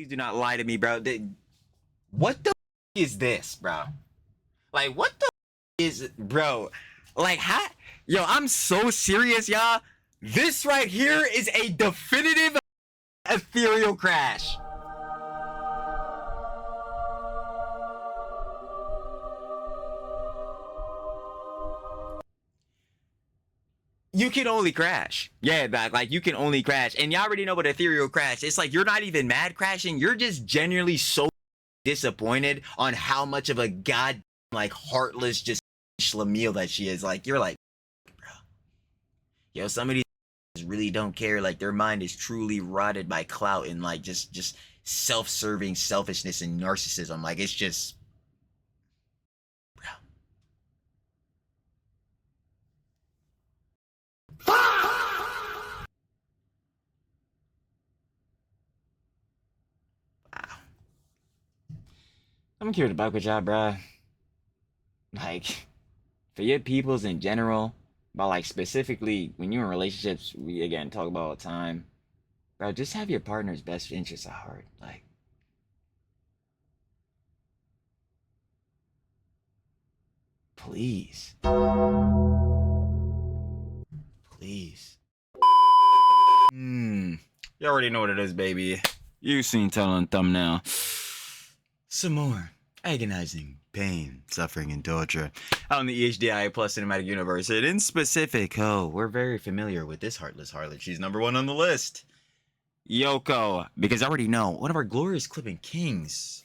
Please do not lie to me, bro. What the is this, bro? Like, what the is, bro? Like, how? Yo, I'm so serious, y'all. This right here is a definitive ethereal crash. You can only crash. Yeah, like you can only crash. And y'all already know what ethereal crash. It's like you're not even mad crashing. You're just genuinely so disappointed on how much of a god like heartless just schlemiel that she is. Like, you're like, bro. Yo, some of these really don't care. Like, their mind is truly rotted by clout and like just self-serving selfishness and narcissism. Like, it's just, bro. I'm curious about with y'all, bruh. Like, for your peoples in general, but like specifically when you're in relationships, we again talk about all the time. Bro, just have your partner's best interests at heart. Like, please. Please. You already know what it is, baby. You've seen title and thumbnail. Some more agonizing pain, suffering, and torture out in the EHDI plus cinematic universe. And in specific, we're very familiar with this heartless harlot. She's #1 on the list. Yoko, because I already know one of our glorious clipping kings.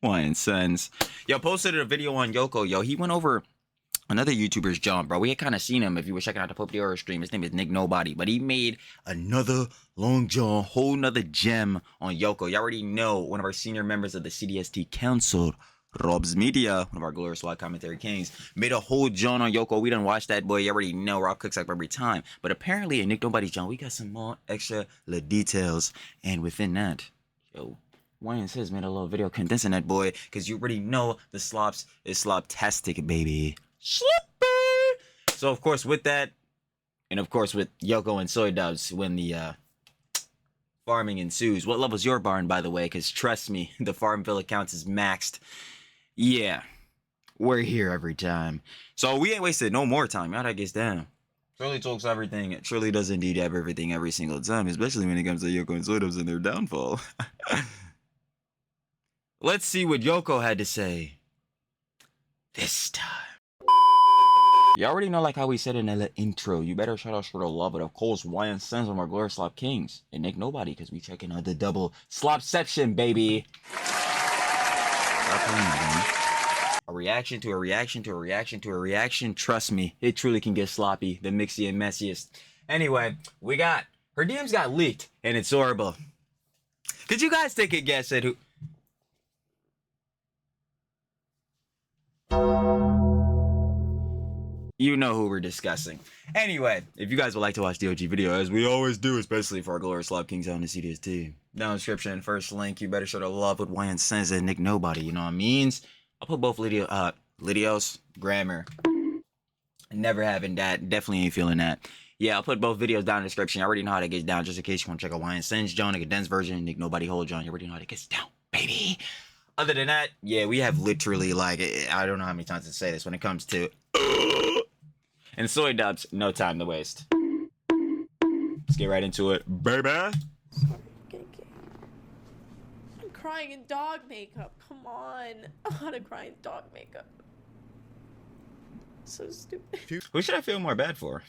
Wine Sons. Yo, posted a video on Yoko. Yo, he went over another YouTuber's jump, bro. We had kind of seen him if you were checking out the Pope Dior stream. His name is Nick Nobody, but he made another long john, whole nother gem on Yoko. You already know one of our senior members of the CDST Council, Rob's Media, one of our glorious SWAT commentary kings, made a whole john on Yoko. We done watch that boy. You already know Rob cooks up every time. But apparently in Nick Nobody's john, we got some more extra little details. And within that, yo, Wayne says made a little video condensing that boy, because you already know the slops is slop-tastic, baby. Slipper. So of course with that, and of course with Yoko and IDubbbz, when the farming ensues. What level's your barn, by the way? Because trust me, the Farmville accounts is maxed. Yeah, we're here every time. So we ain't wasted no more time. Y'all that gets down. Trilly talks everything. It truly does indeed have everything every single time, especially when it comes to Yoko and IDubbbz and their downfall. Let's see what Yoko had to say this time. You already know, like how we said in the intro, you better shout out for the love, but of course, Wyan Sons on our Glorious Slop Kings. And Nick Nobody, because we checking out the double slopception, baby. A reaction to a reaction to a reaction to a reaction. Trust me, it truly can get sloppy, the mixy and messiest. Anyway, we got, her DMs got leaked, and it's horrible. Could you guys take a guess at who? You know who we're discussing. Anyway, if you guys would like to watch the OG video, as we always do, especially for our Glorious Slop Kings on the CDST, down in the description, first link, you better show the love with Wyan Sons and Nick Nobody, you know what I mean? I'll put both videos, grammar. Never having that, definitely ain't feeling that. Yeah, I'll put both videos down in the description. I already know how to get down, just in case you want to check out Wyan Sons John, a condensed version, Nick Nobody whole John. You already know how to get down, baby. Other than that, yeah, we have literally, like, I don't know how many times to say this when it comes to and IDubbbz, no time to waste. Let's get right into it, baby. I'm crying in dog makeup. Come on. I'm how to cry in dog makeup. So stupid. Who should I feel more bad for?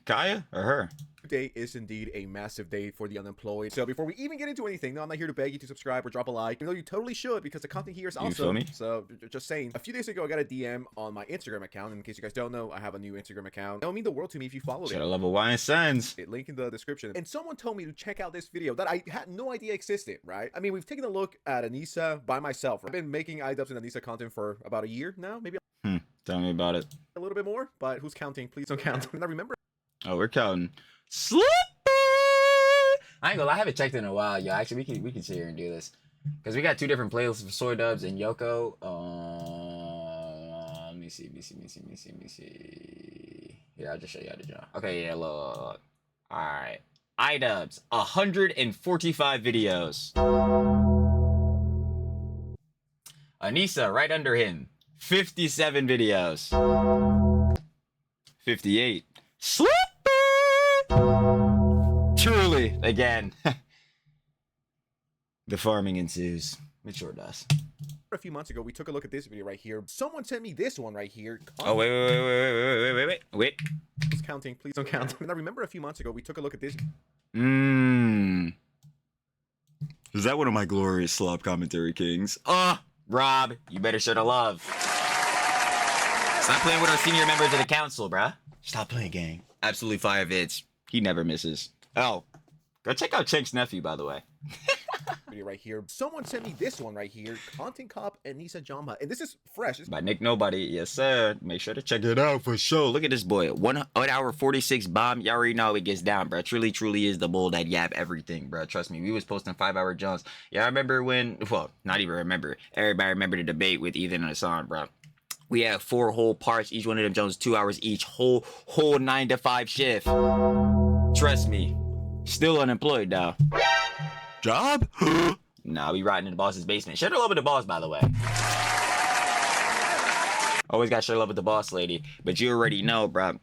Kaya or her? Today is indeed a massive day for the unemployed. So before we even get into anything, no, I'm not here to beg you to subscribe or drop a like, even though you totally should, because the content here is awesome. You feel me? So just saying, a few days ago I got a DM on my Instagram account. In case you guys don't know, I have a new Instagram account. It would mean the world to me if you followed Should it. I love a Wyan Sons? Link in the description. And someone told me to check out this video that I had no idea existed, right? I mean, we've taken a look at Anisa by myself. I've been making IDubbbz and Anisa content for about a year now, maybe Tell me about it. a little bit more, but who's counting? Please don't count. And I remember. Oh, we're counting. Slipper! I ain't gonna lie, I haven't checked in a while, yo. Actually, we can sit here and do this. Because we got two different playlists for IDubbbz and Yoko. Let me see. Here, I'll just show you how to jump. Okay, yeah, look. Alright. IDubbbz, 145 videos. Anisa right under him. 57 videos. 58. Slip. Truly, again. The farming ensues. It sure does. A few months ago, we took a look at this video right here. Someone sent me this one right here. Oh, wait. Who's counting? Please don't count. And I remember a few months ago, we took a look at this. Is that one of my glorious slop commentary kings? Rob, you better share the love. Stop playing with our senior members of the council, bruh. Stop playing, gang. Absolutely fire vids. He never misses. Oh, go check out Chink's nephew, by the way. Video right here. Someone sent me this one right here. Content Cop Anisa Jomha. And this is fresh. By Nick Nobody. Yes, sir. Make sure to check it out for sure. Look at this boy. 1 hour 46 bomb. Y'all already know how he gets down, bro. Truly is the bull that yap everything, bro. Trust me. We was posting 5-hour jumps. Yeah, I remember when, well, not even remember. Everybody remember the debate with Ethan and Hassan, bro. We had 4 whole parts. Each one of them Jones 2 hours each. Whole 9 to 5 shift. Trust me. Still unemployed, though. Job? Nah, we riding in the boss's basement. Share the love with the boss, by the way. Always got to share love with the boss lady. But you already know, bro.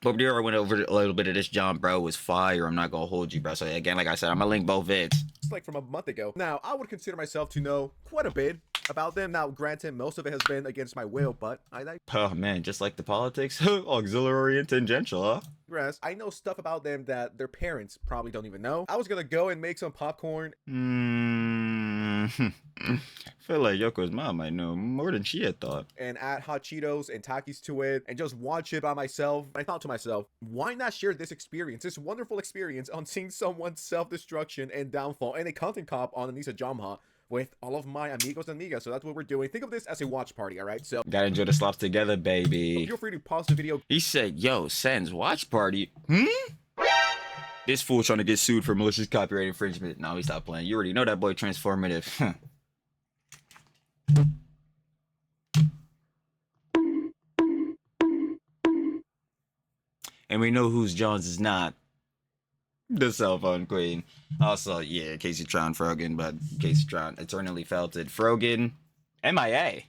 Popdero went over a little bit of this jump, bro. It was fire. I'm not going to hold you, bro. So again, like I said, I'm going to link both vids. It's like from a month ago. Now, I would consider myself to know quite a bit about them. Now, granted, most of it has been against my will, but I like. Oh, man, just like the politics. Auxiliary and tangential, huh? I know stuff about them that their parents probably don't even know. I was gonna go and make some popcorn. Feel like Yoko's mom might know more than she had thought. And add hot Cheetos and Takis to it and just watch it by myself. I thought to myself, why not share this experience, this wonderful experience on seeing someone's self-destruction and downfall and a content cop on Anisa Jomha with all of my amigos and amigas. So that's what we're doing. Think of this as a watch party, all right? So gotta enjoy the slops together, baby. Feel free to pause the video. He said, yo, Sen's watch party? This fool trying to get sued for malicious copyright infringement. No, he stopped playing. You already know that boy transformative. And we know whose Jones is not. The cell phone queen. Also, yeah, Casey Tron Frogan, but Casey Tron eternally felt it. Frogan, MIA.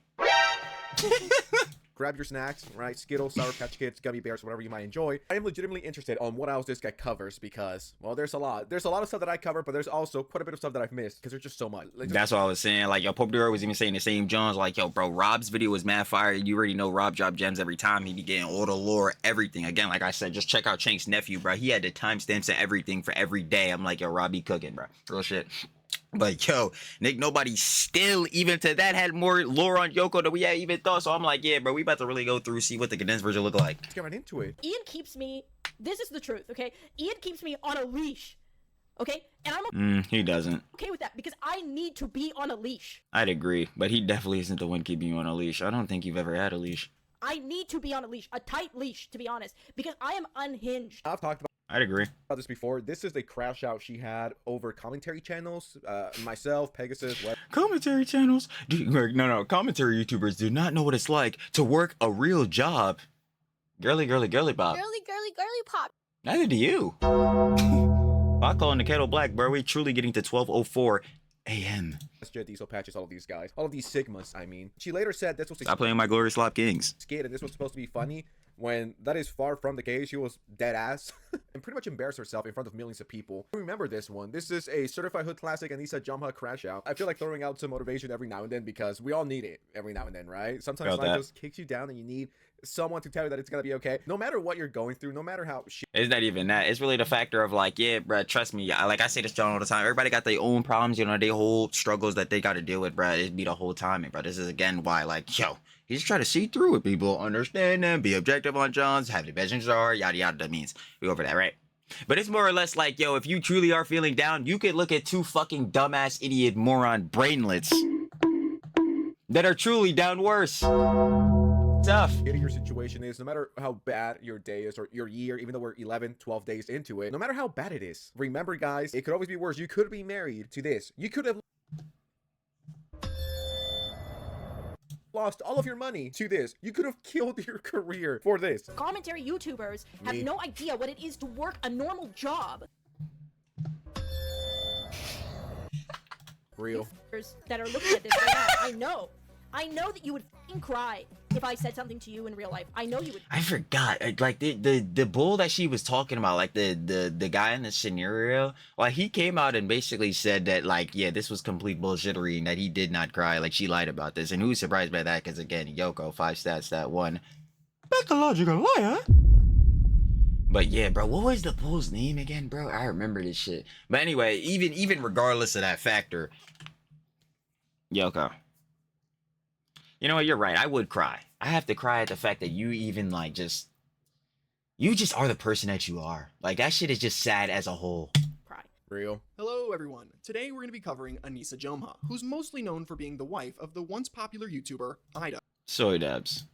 Grab your snacks, right? Skittles, Sour Patch Kids, Gummy Bears, whatever you might enjoy. I am legitimately interested on what else this guy covers because, well, there's a lot. There's a lot of stuff that I cover, but there's also quite a bit of stuff that I've missed because there's just so much. Like, that's what I was saying. Like, yo, Pope Duro was even saying the same Jones. Like, yo, bro, Rob's video was mad fire. You already know Rob drop gems every time. He be getting all the lore, everything. Again, like I said, just check out Chink's nephew, bro. He had the timestamps and everything for every day. I'm like, yo, Rob be cooking, bro. Real shit. But yo, Nick, nobody still even to that had more lore on Yoko than we had even thought. So I'm like, yeah, bro, we about to really go through, see what the condensed version look like. Let's get right into it. Ian keeps me, this is the truth, okay? Ian keeps me on a leash, okay? And I'm he doesn't. okay with that because I need to be on a leash. I'd agree, but he definitely isn't the one keeping you on a leash. I don't think you've ever had a leash. I need to be on a leash, a tight leash, to be honest, because I am unhinged. I've talked I'd agree about this before. This is the crash out she had over commentary channels. Myself, Pegasus, what? Commentary channels? No. Commentary YouTubers do not know what it's like to work a real job. Girly pop. Girly pop. Neither do you. I calling the kettle black, bro. We truly getting to 12:04 a.m. Jet Diesel patches, all of these guys, all of these Sigmas. I mean, she later said this was. Stop playing my glorious slop kings. Skate, and this was supposed to be funny. When that is far from the case, she was dead ass and pretty much embarrassed herself in front of millions of people. Remember this one. This is a certified hood classic Anisa Jomha crash out. I feel like throwing out some motivation every now and then because we all need it every now and then, right? Sometimes life just kicks you down and you need someone to tell you that it's gonna be okay. No matter what you're going through, no matter how shit. It's not even that. It's really the factor of like, yeah, bro, trust me. Like I say this John all the time. Everybody got their own problems, you know, their whole struggles that they got to deal with, bro. It be the whole time, bro. This is again why, like, yo, you just try to see through it, people. Understand them, be objective on Johns, have the best are, yada yada. That means we over that, right? But it's more or less like, yo, if you truly are feeling down, you could look at 2 fucking dumbass idiot moron brainlets that are truly down worse. Tough. Your situation is, no matter how bad your day is or your year, even though we're 11, 12 days into it, no matter how bad it is, remember guys, it could always be worse. You could be married to this. You could have lost all of your money to this. You could have killed your career for this. Commentary YouTubers have no idea what it is to work a normal job. Real. That are looking at this right now, I know. I know that you would f***ing cry if I said something to you in real life. I know you would. I forgot. Like the bull that she was talking about, like the guy in the scenario. Like he came out and basically said that like yeah, this was complete bullshittery and that he did not cry. Like she lied about this, and who's surprised by that? Because again, Yoko 5 stats that one. Pathological liar. But yeah, bro, what was the bull's name again, bro? I remember this shit. But anyway, even regardless of that factor, Yoko. You know what? You're right. I would cry. I have to cry at the fact that you even like you just are the person that you are. Like that shit is just sad as a whole. Cry. Real. Hello everyone. Today we're going to be covering Anisa Jomha, who's mostly known for being the wife of the once popular YouTuber IDubbbz. IDubbbz.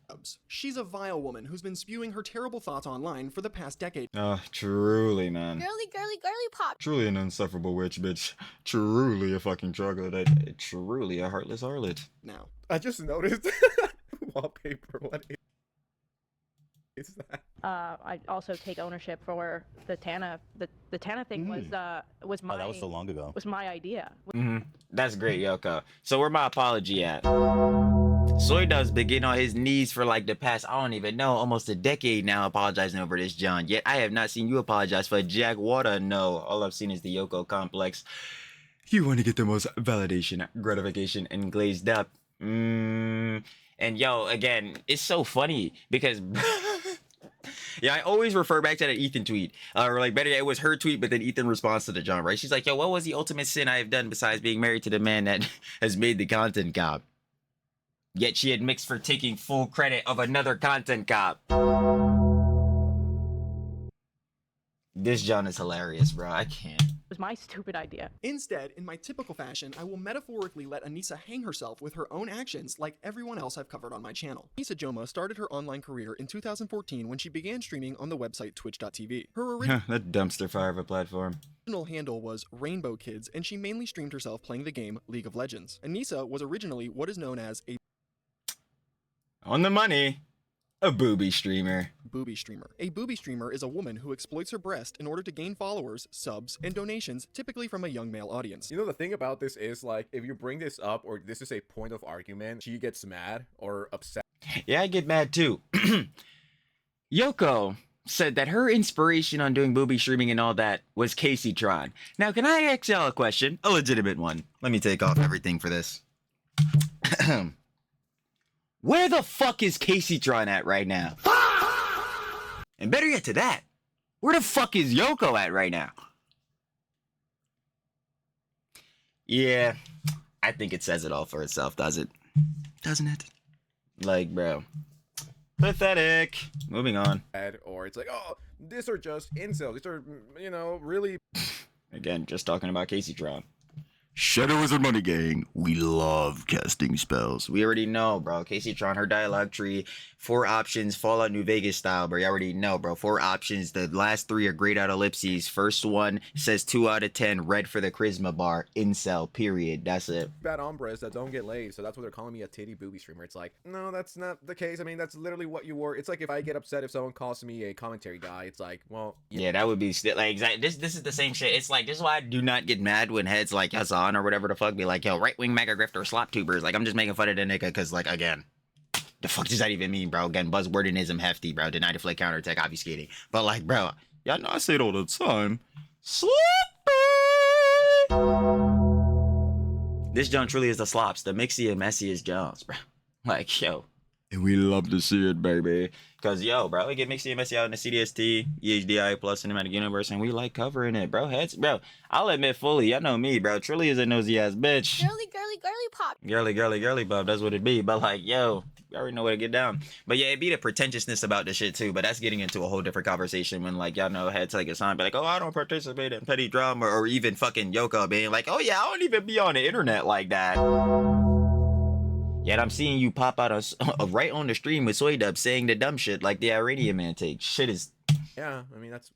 She's a vile woman who's been spewing her terrible thoughts online for the past decade. Oh, truly, man. Girly, girly, girly pop. Truly an insufferable witch, bitch. Truly a fucking troglodyte. Truly a heartless harlot. Now, I just noticed wallpaper. What is that? I also take ownership for the Tana. The Tana thing was my. Oh, that was so long ago. Was my idea. That's great, Yoko. So where my apology at? IDubbbz been getting on his knees for like the past, I don't even know, almost a decade now apologizing over this, John. Yet I have not seen you apologize for Jack Water. No, all I've seen is the Yoko complex. You want to get the most validation, gratification, and glazed up. And yo, again, it's so funny because... Yeah, I always refer back to that Ethan tweet. Or like better yet, it was her tweet, but then Ethan responds to the John, right? She's like, yo, what was the ultimate sin I have done besides being married to the man that has made the content cop? Yet she admits for taking full credit of another content cop. This John is hilarious, bro. I can't. Was my stupid idea. instead, in my typical fashion, I will metaphorically let Anisa hang herself with her own actions like everyone else I've covered on my channel. Anisa Jomha started her online career in 2014 when she began streaming on the website twitch.tv. Her That dumpster fire of a platform. original handle was Rainbow Kids, and she mainly streamed herself playing the game League of Legends. Anisa was originally what is known as a On the money. A booby streamer. booby streamer. A booby streamer is a woman who exploits her breast in order to gain followers, subs, and donations, typically from a young male audience. You know, the thing about this is, like, if you bring this up or this is a point of argument, she gets mad or upset. Yeah, I get mad too. Yoko said that her inspiration on doing booby streaming and all that was Casey Tron. Now, can I ask y'all a question? A legitimate one. Let me take off everything for this. Where the fuck is Casey Tron at right now? And better yet to that, where the fuck is Yoko at right now? Yeah, I think it says it all for itself, does it? Doesn't it? Like, bro. Pathetic. Moving on. Or it's like, oh, these are just incels. These are, you know, really... Again, just talking about Casey Tron. Shadow Wizard Money Gang. We love casting spells. We already know, bro. Casey Tron, her dialogue tree, 4 options, Fallout New Vegas style, bro. You already know, bro. 4 options. The last 3 are grayed out ellipses. First one says 2 out of 10, red for the charisma bar, incel, period. That's it. bad hombres that don't get laid, so that's what they're calling me, a titty booby streamer. It's like, no, that's not the case. I mean, that's literally what you were. It's like if I get upset if someone calls me a commentary guy. It's like, well, Yeah, that would be like exactly. This is the same shit. It's like this is why I do not get mad when heads like Hassan or whatever the fuck be like, yo, right wing mega grifter slop tubers. Like I'm just making fun of the nigga because like again, the fuck does that even mean, bro? Again, buzzwordinism hefty, bro. Deny deflect counterattack obfuscating. But like, bro, y'all know I say it all the time. Sloppy. This John truly is the slops, the mixy and messiest Johns, bro. Like, yo. And we love to see it, baby. Cause yo, bro, we get mixy and messy out in the CDST, EHDI plus cinematic universe, and we like covering it, bro. Heads, bro. I'll admit fully, y'all know me, bro. Truly is a nosy ass bitch. Girly, girly, girly pop. Girly, girly, girly, bub. That's what it be. But like, yo, you already know where to get down. But yeah, it be the pretentiousness about the shit too. But that's getting into a whole different conversation when like y'all know heads like a sign, be like, oh, I don't participate in petty drama, or even fucking Yoko being like, oh yeah, I don't even be on the internet like that. Yet I'm seeing you pop out right on the stream with IDubbbz saying the dumb shit like the Iranian man takes. Shit is... yeah, I mean, that's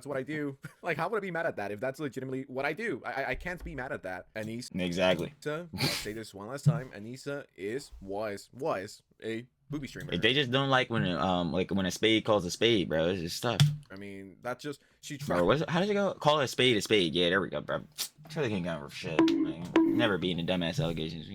what I do. Like, how would I be mad at that if that's legitimately what I do? I can't be mad at that. Anisa, Exactly. I'll say this one last time. Anisa was a booby streamer. They just don't like when when a spade calls a spade, bro. It's just stuff. I mean, that's just, she tried. Bro, how does it go? Call a spade a spade. Yeah, there we go, bro. Sure they can't go for shit. Like, never being a dumbass allegations.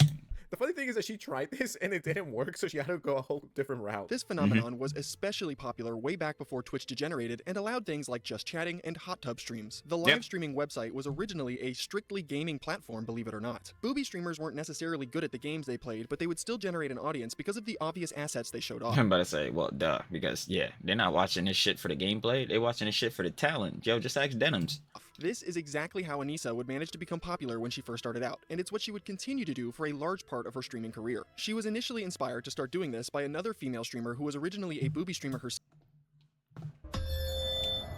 The funny thing is that she tried this and it didn't work, so she had to go a whole different route. This phenomenon was especially popular way back before Twitch degenerated and allowed things like just chatting and hot tub streams. The live streaming website was originally a strictly gaming platform, believe it or not. Booby streamers weren't necessarily good at the games they played, but they would still generate an audience because of the obvious assets they showed off. I'm about to say, well, duh, because yeah, they're not watching this shit for the gameplay. They're watching this shit for the talent. Yo, just ask Denims. This is exactly how Anisa would manage to become popular when she first started out, and it's what she would continue to do for a large part of her streaming career. She was initially inspired to start doing this by another female streamer who was originally a booby streamer herself.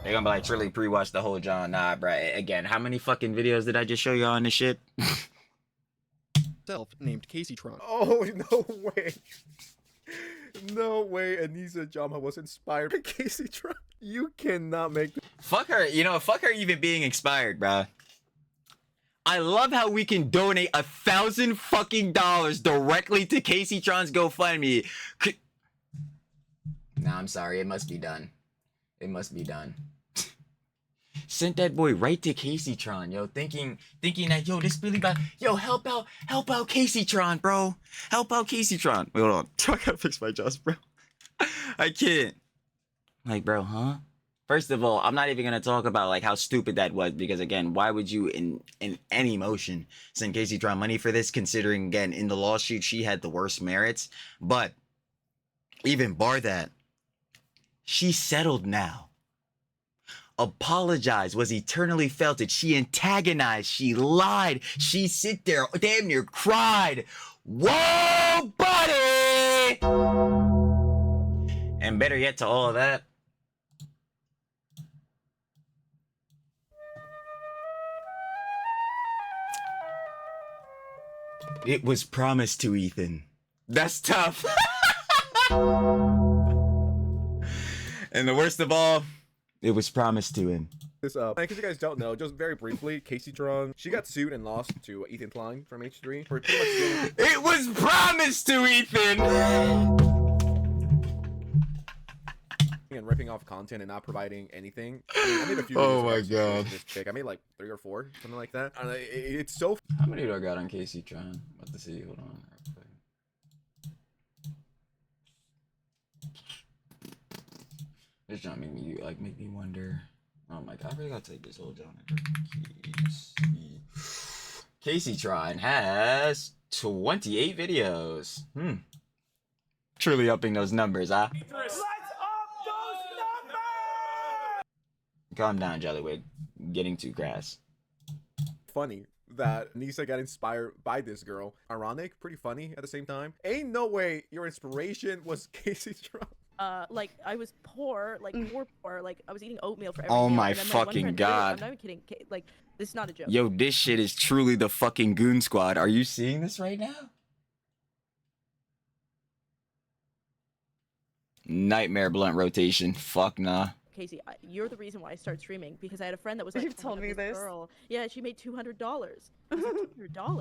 They're gonna be like, Trilly pre-watch the whole John. Nah, bruh. Again, how many fucking videos did I just show you on this shit? Named CaseyTron. Oh, no way. No way Anisa Jomha was inspired by CaseyTron. You cannot make this. Fuck her, you know, fuck her even being inspired, bruh. I love how we can donate $1,000 fucking dollars directly to CaseyTron's GoFundMe. Nah, I'm sorry, it must be done. It must be done. Sent that boy right to CaseyTron, yo, thinking that, yo, this really bad. Yo, help out CaseyTron, bro. Help out CaseyTron. Wait, hold on. I gotta fix my jaws, bro. I can't. Like, bro, huh? First of all, I'm not even gonna talk about like how stupid that was, because again, why would you in any motion send CaseyTron money for this, considering again in the lawsuit she had the worst merits? But even bar that, she settled now. Apologized, was eternally felted. She antagonized, she lied, she sit there damn near cried. Whoa, buddy! And better yet to all of that, it was promised to Ethan. That's tough. And the worst of all, it was promised to him. This up. In case you guys don't know, just very briefly, CaseyTron, she got sued and lost to Ethan Klein from H3 for pretty much doing It was promised to Ethan! and ripping off content and not providing anything. I mean, I made a few Oh videos my actually God. with this chick. I made like 3 or 4, something like that. And it's so How many do I got on CaseyTron? What to see? Hold on. This John make me wonder. Oh my God, I really gotta take this whole John. CaseyTron has 28 videos. Truly upping those numbers, huh? Let's up those numbers! Calm down, Jellywig. Getting too crass. funny that Anisa got inspired by this girl. Ironic, pretty funny at the same time. Ain't no way your inspiration was CaseyTron. Like I was poor, like poor. Like I was eating oatmeal for every Oh meal, my and then, like, one fucking friend- God. I'm not even kidding. Like this is not a joke. Yo, this shit is truly the fucking Goon Squad. Are you seeing this right now? Nightmare blunt rotation. Fuck nah. Casey, you're the reason why I started streaming, because I had a friend that was like, You've told me this. Girl. Yeah, she made $200. I was like, $200. I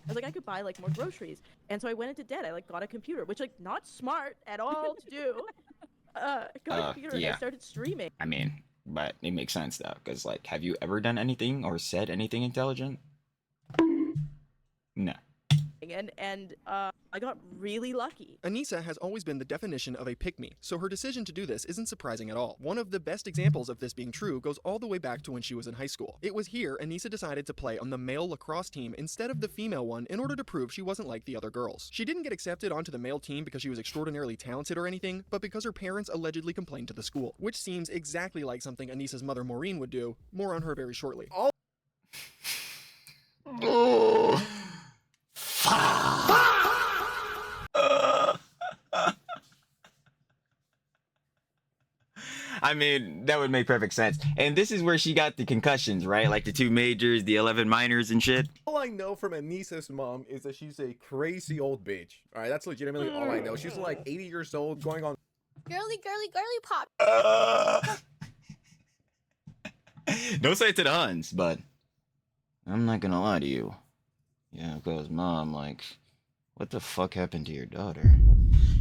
was like, I could buy like more groceries, and so I went into debt. I like got a computer, which like not smart at all to do. Got a computer and yeah. I started streaming. I mean, but it makes sense though, because like, have you ever done anything or said anything intelligent? No. And I got really lucky. Anisa has always been the definition of a pick-me, so her decision to do this isn't surprising at all. One of the best examples of this being true goes all the way back to when she was in high school. It was here Anisa decided to play on the male lacrosse team instead of the female one in order to prove she wasn't like the other girls. She didn't get accepted onto the male team because she was extraordinarily talented or anything, but because her parents allegedly complained to the school, which seems exactly like something Anisa's mother Maureen would do. More on her very shortly. Oh. I mean, that would make perfect sense. And this is where she got the concussions, right? Like the 2 majors, the 11 minors and shit. All I know from Anisa's mom is that she's a crazy old bitch. All right, that's legitimately all I know. She's like 80 years old, going on. Girly, girly, girly pop. Don't say it to the Huns, but I'm not gonna lie to you. Yeah, because mom, like, what the fuck happened to your daughter?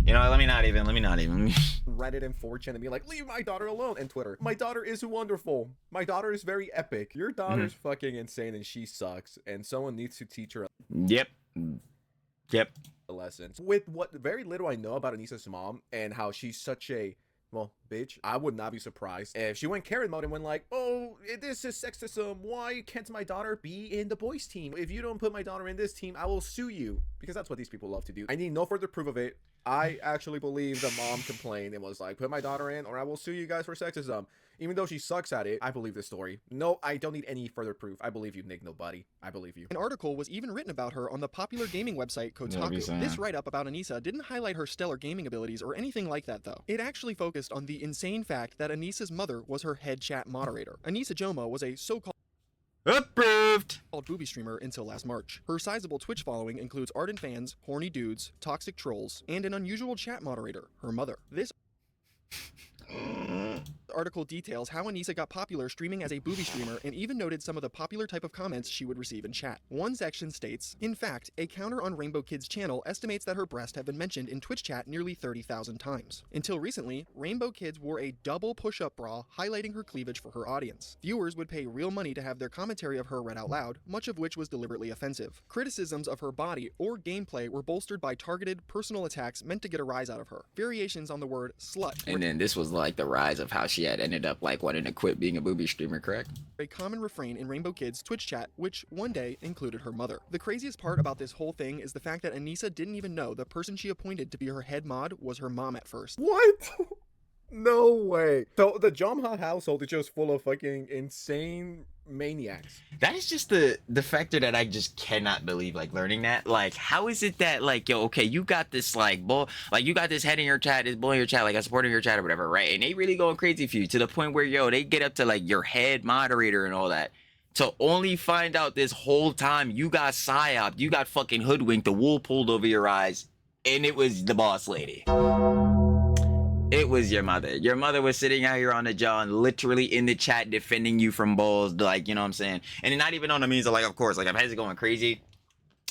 You know, let me not even. Reddit and 4chan and be like, leave my daughter alone. And Twitter, my daughter is wonderful. My daughter is very epic. Your daughter's fucking insane and she sucks. And someone needs to teach her. Yep. Yep. adolescence. With what very little I know about Anisa's mom and how she's such a, well, bitch, I would not be surprised if she went Karen mode and went like, oh, this is sexism. Why can't my daughter be in the boys team? If you don't put my daughter in this team, I will sue you. Because that's what these people love to do. I need no further proof of it. I actually believe the mom complained and was like, put my daughter in or I will sue you guys for sexism. Even though she sucks at it, I believe this story. No, I don't need any further proof. I believe you, Nick Nobody. I believe you. An article was even written about her on the popular gaming website Kotaku. This write-up about Anisa didn't highlight her stellar gaming abilities or anything like that, though. It actually focused on the insane fact that Anisa's mother was her head chat moderator. Anisa Jomha was a so-called Approved. booby streamer until last March. Her sizable Twitch following includes ardent fans, horny dudes, toxic trolls, and an unusual chat moderator, her mother. This article details how Anisa got popular streaming as a booby streamer and even noted some of the popular type of comments she would receive in chat. One section states, in fact, a counter on Rainbow Kid's channel estimates that her breast have been mentioned in Twitch chat nearly 30,000 times. Until recently, Rainbow Kids wore a double push-up bra highlighting her cleavage for her audience. Viewers would pay real money to have their commentary of her read out loud, much of which was deliberately offensive. Criticisms of her body or gameplay were bolstered by targeted, personal attacks meant to get a rise out of her. Variations on the word slut. And then this was like the rise of how she had ended up like wanting to quit being a booby streamer, correct? A common refrain in Rainbow Kids' Twitch chat, which one day included her mother. The craziest part about this whole thing is the fact that Anisa didn't even know the person she appointed to be her head mod was her mom at first. What? No way. So the Jomha household is just full of fucking insane maniacs. That is just the factor that I just cannot believe, like learning that. Like, how is it that like, yo, okay, you got this like bull, like you got this head in your chat, this boy in your chat, like a supporter in your chat or whatever, right? And they really going crazy for you to the point where, yo, they get up to like your head moderator and all that. To only find out this whole time you got psyoped, you got fucking hoodwinked, the wool pulled over your eyes, and it was the boss lady. It was your mother. Your mother was sitting out here on the John, literally in the chat defending you from bulls, like, you know what I'm saying? And not even on the means of like, of course, like if heads going crazy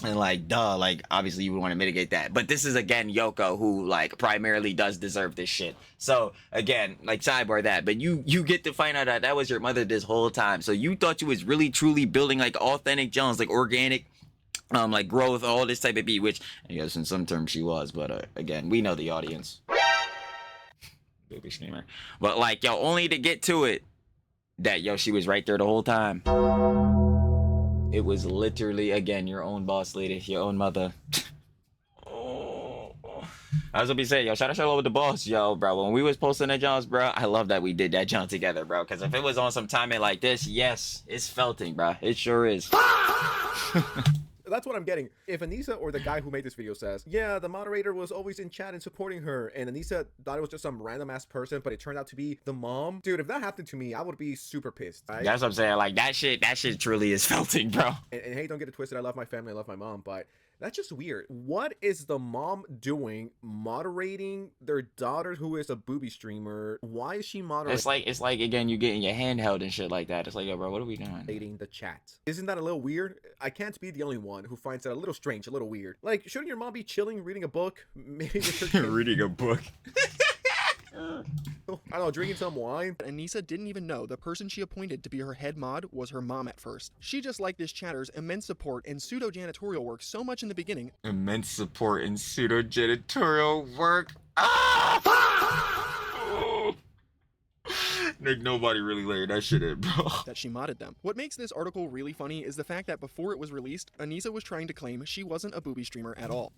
and like, duh, like obviously you would want to mitigate that. But this is again Yoko who like primarily does deserve this shit. So again, like sidebar that, but you get to find out that that was your mother this whole time. So you thought you was really truly building like authentic Jones, like organic, like growth, all this type of beat, which I guess in some terms she was, but again, we know the audience. Booby streamer. But like, yo, only to get to it that, yo, she was right there the whole time. It was literally, again, your own boss lady, your own mother. I was gonna be saying, yo, shout out with the boss, yo, bro. When we was posting that Johns, bro, I love that we did that John together, bro. Because if it was on some timing like this, yes, it's felting, bro. It sure is. That's what I'm getting. If Anisa or the guy who made this video says, yeah, the moderator was always in chat and supporting her, and Anisa thought it was just some random ass person, but it turned out to be the mom, dude, if that happened to me, I would be super pissed. Right? That's what I'm saying. Like that shit truly is felting, bro. And hey, don't get it twisted. I love my family. I love my mom, but that's just weird. What is the mom doing moderating their daughter who is a booby streamer? Why is she moderating? It's like again, you getting your hand held and shit like that. It's like, yo, bro, what are we doing? The chat. Isn't that a little weird? I can't be the only one who finds that a little strange, a little weird. Like, shouldn't your mom be chilling, reading a book? Maybe with her reading a book. I don't know, drinking some wine. Anisa didn't even know the person she appointed to be her head mod was her mom at first. She just liked this chatter's immense support and pseudo-janitorial work so much in the beginning. Immense support and pseudo-janitorial work. Ah! Nick, nobody really laid that shit in, bro. That she modded them. What makes this article really funny is the fact that before it was released, Anisa was trying to claim she wasn't a booby streamer at all.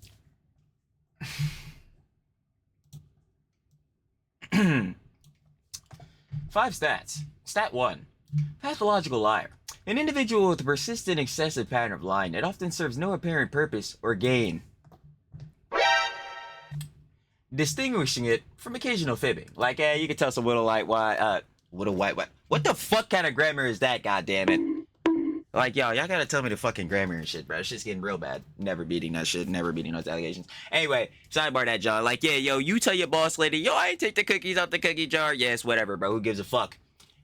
5 stats. Stat 1. Pathological liar. An individual with a persistent excessive pattern of lying that often serves no apparent purpose or gain. Distinguishing it from occasional fibbing. Like, you can tell some little white, what the fuck kind of grammar is that, goddammit? Like, y'all gotta tell me the fucking grammar and shit, bro. This shit's getting real bad. Never beating that shit. Never beating those allegations. Anyway, sidebar that, John. Like, yeah, yo, you tell your boss lady, yo, I ain't take the cookies out the cookie jar. Yes, whatever, bro. Who gives a fuck?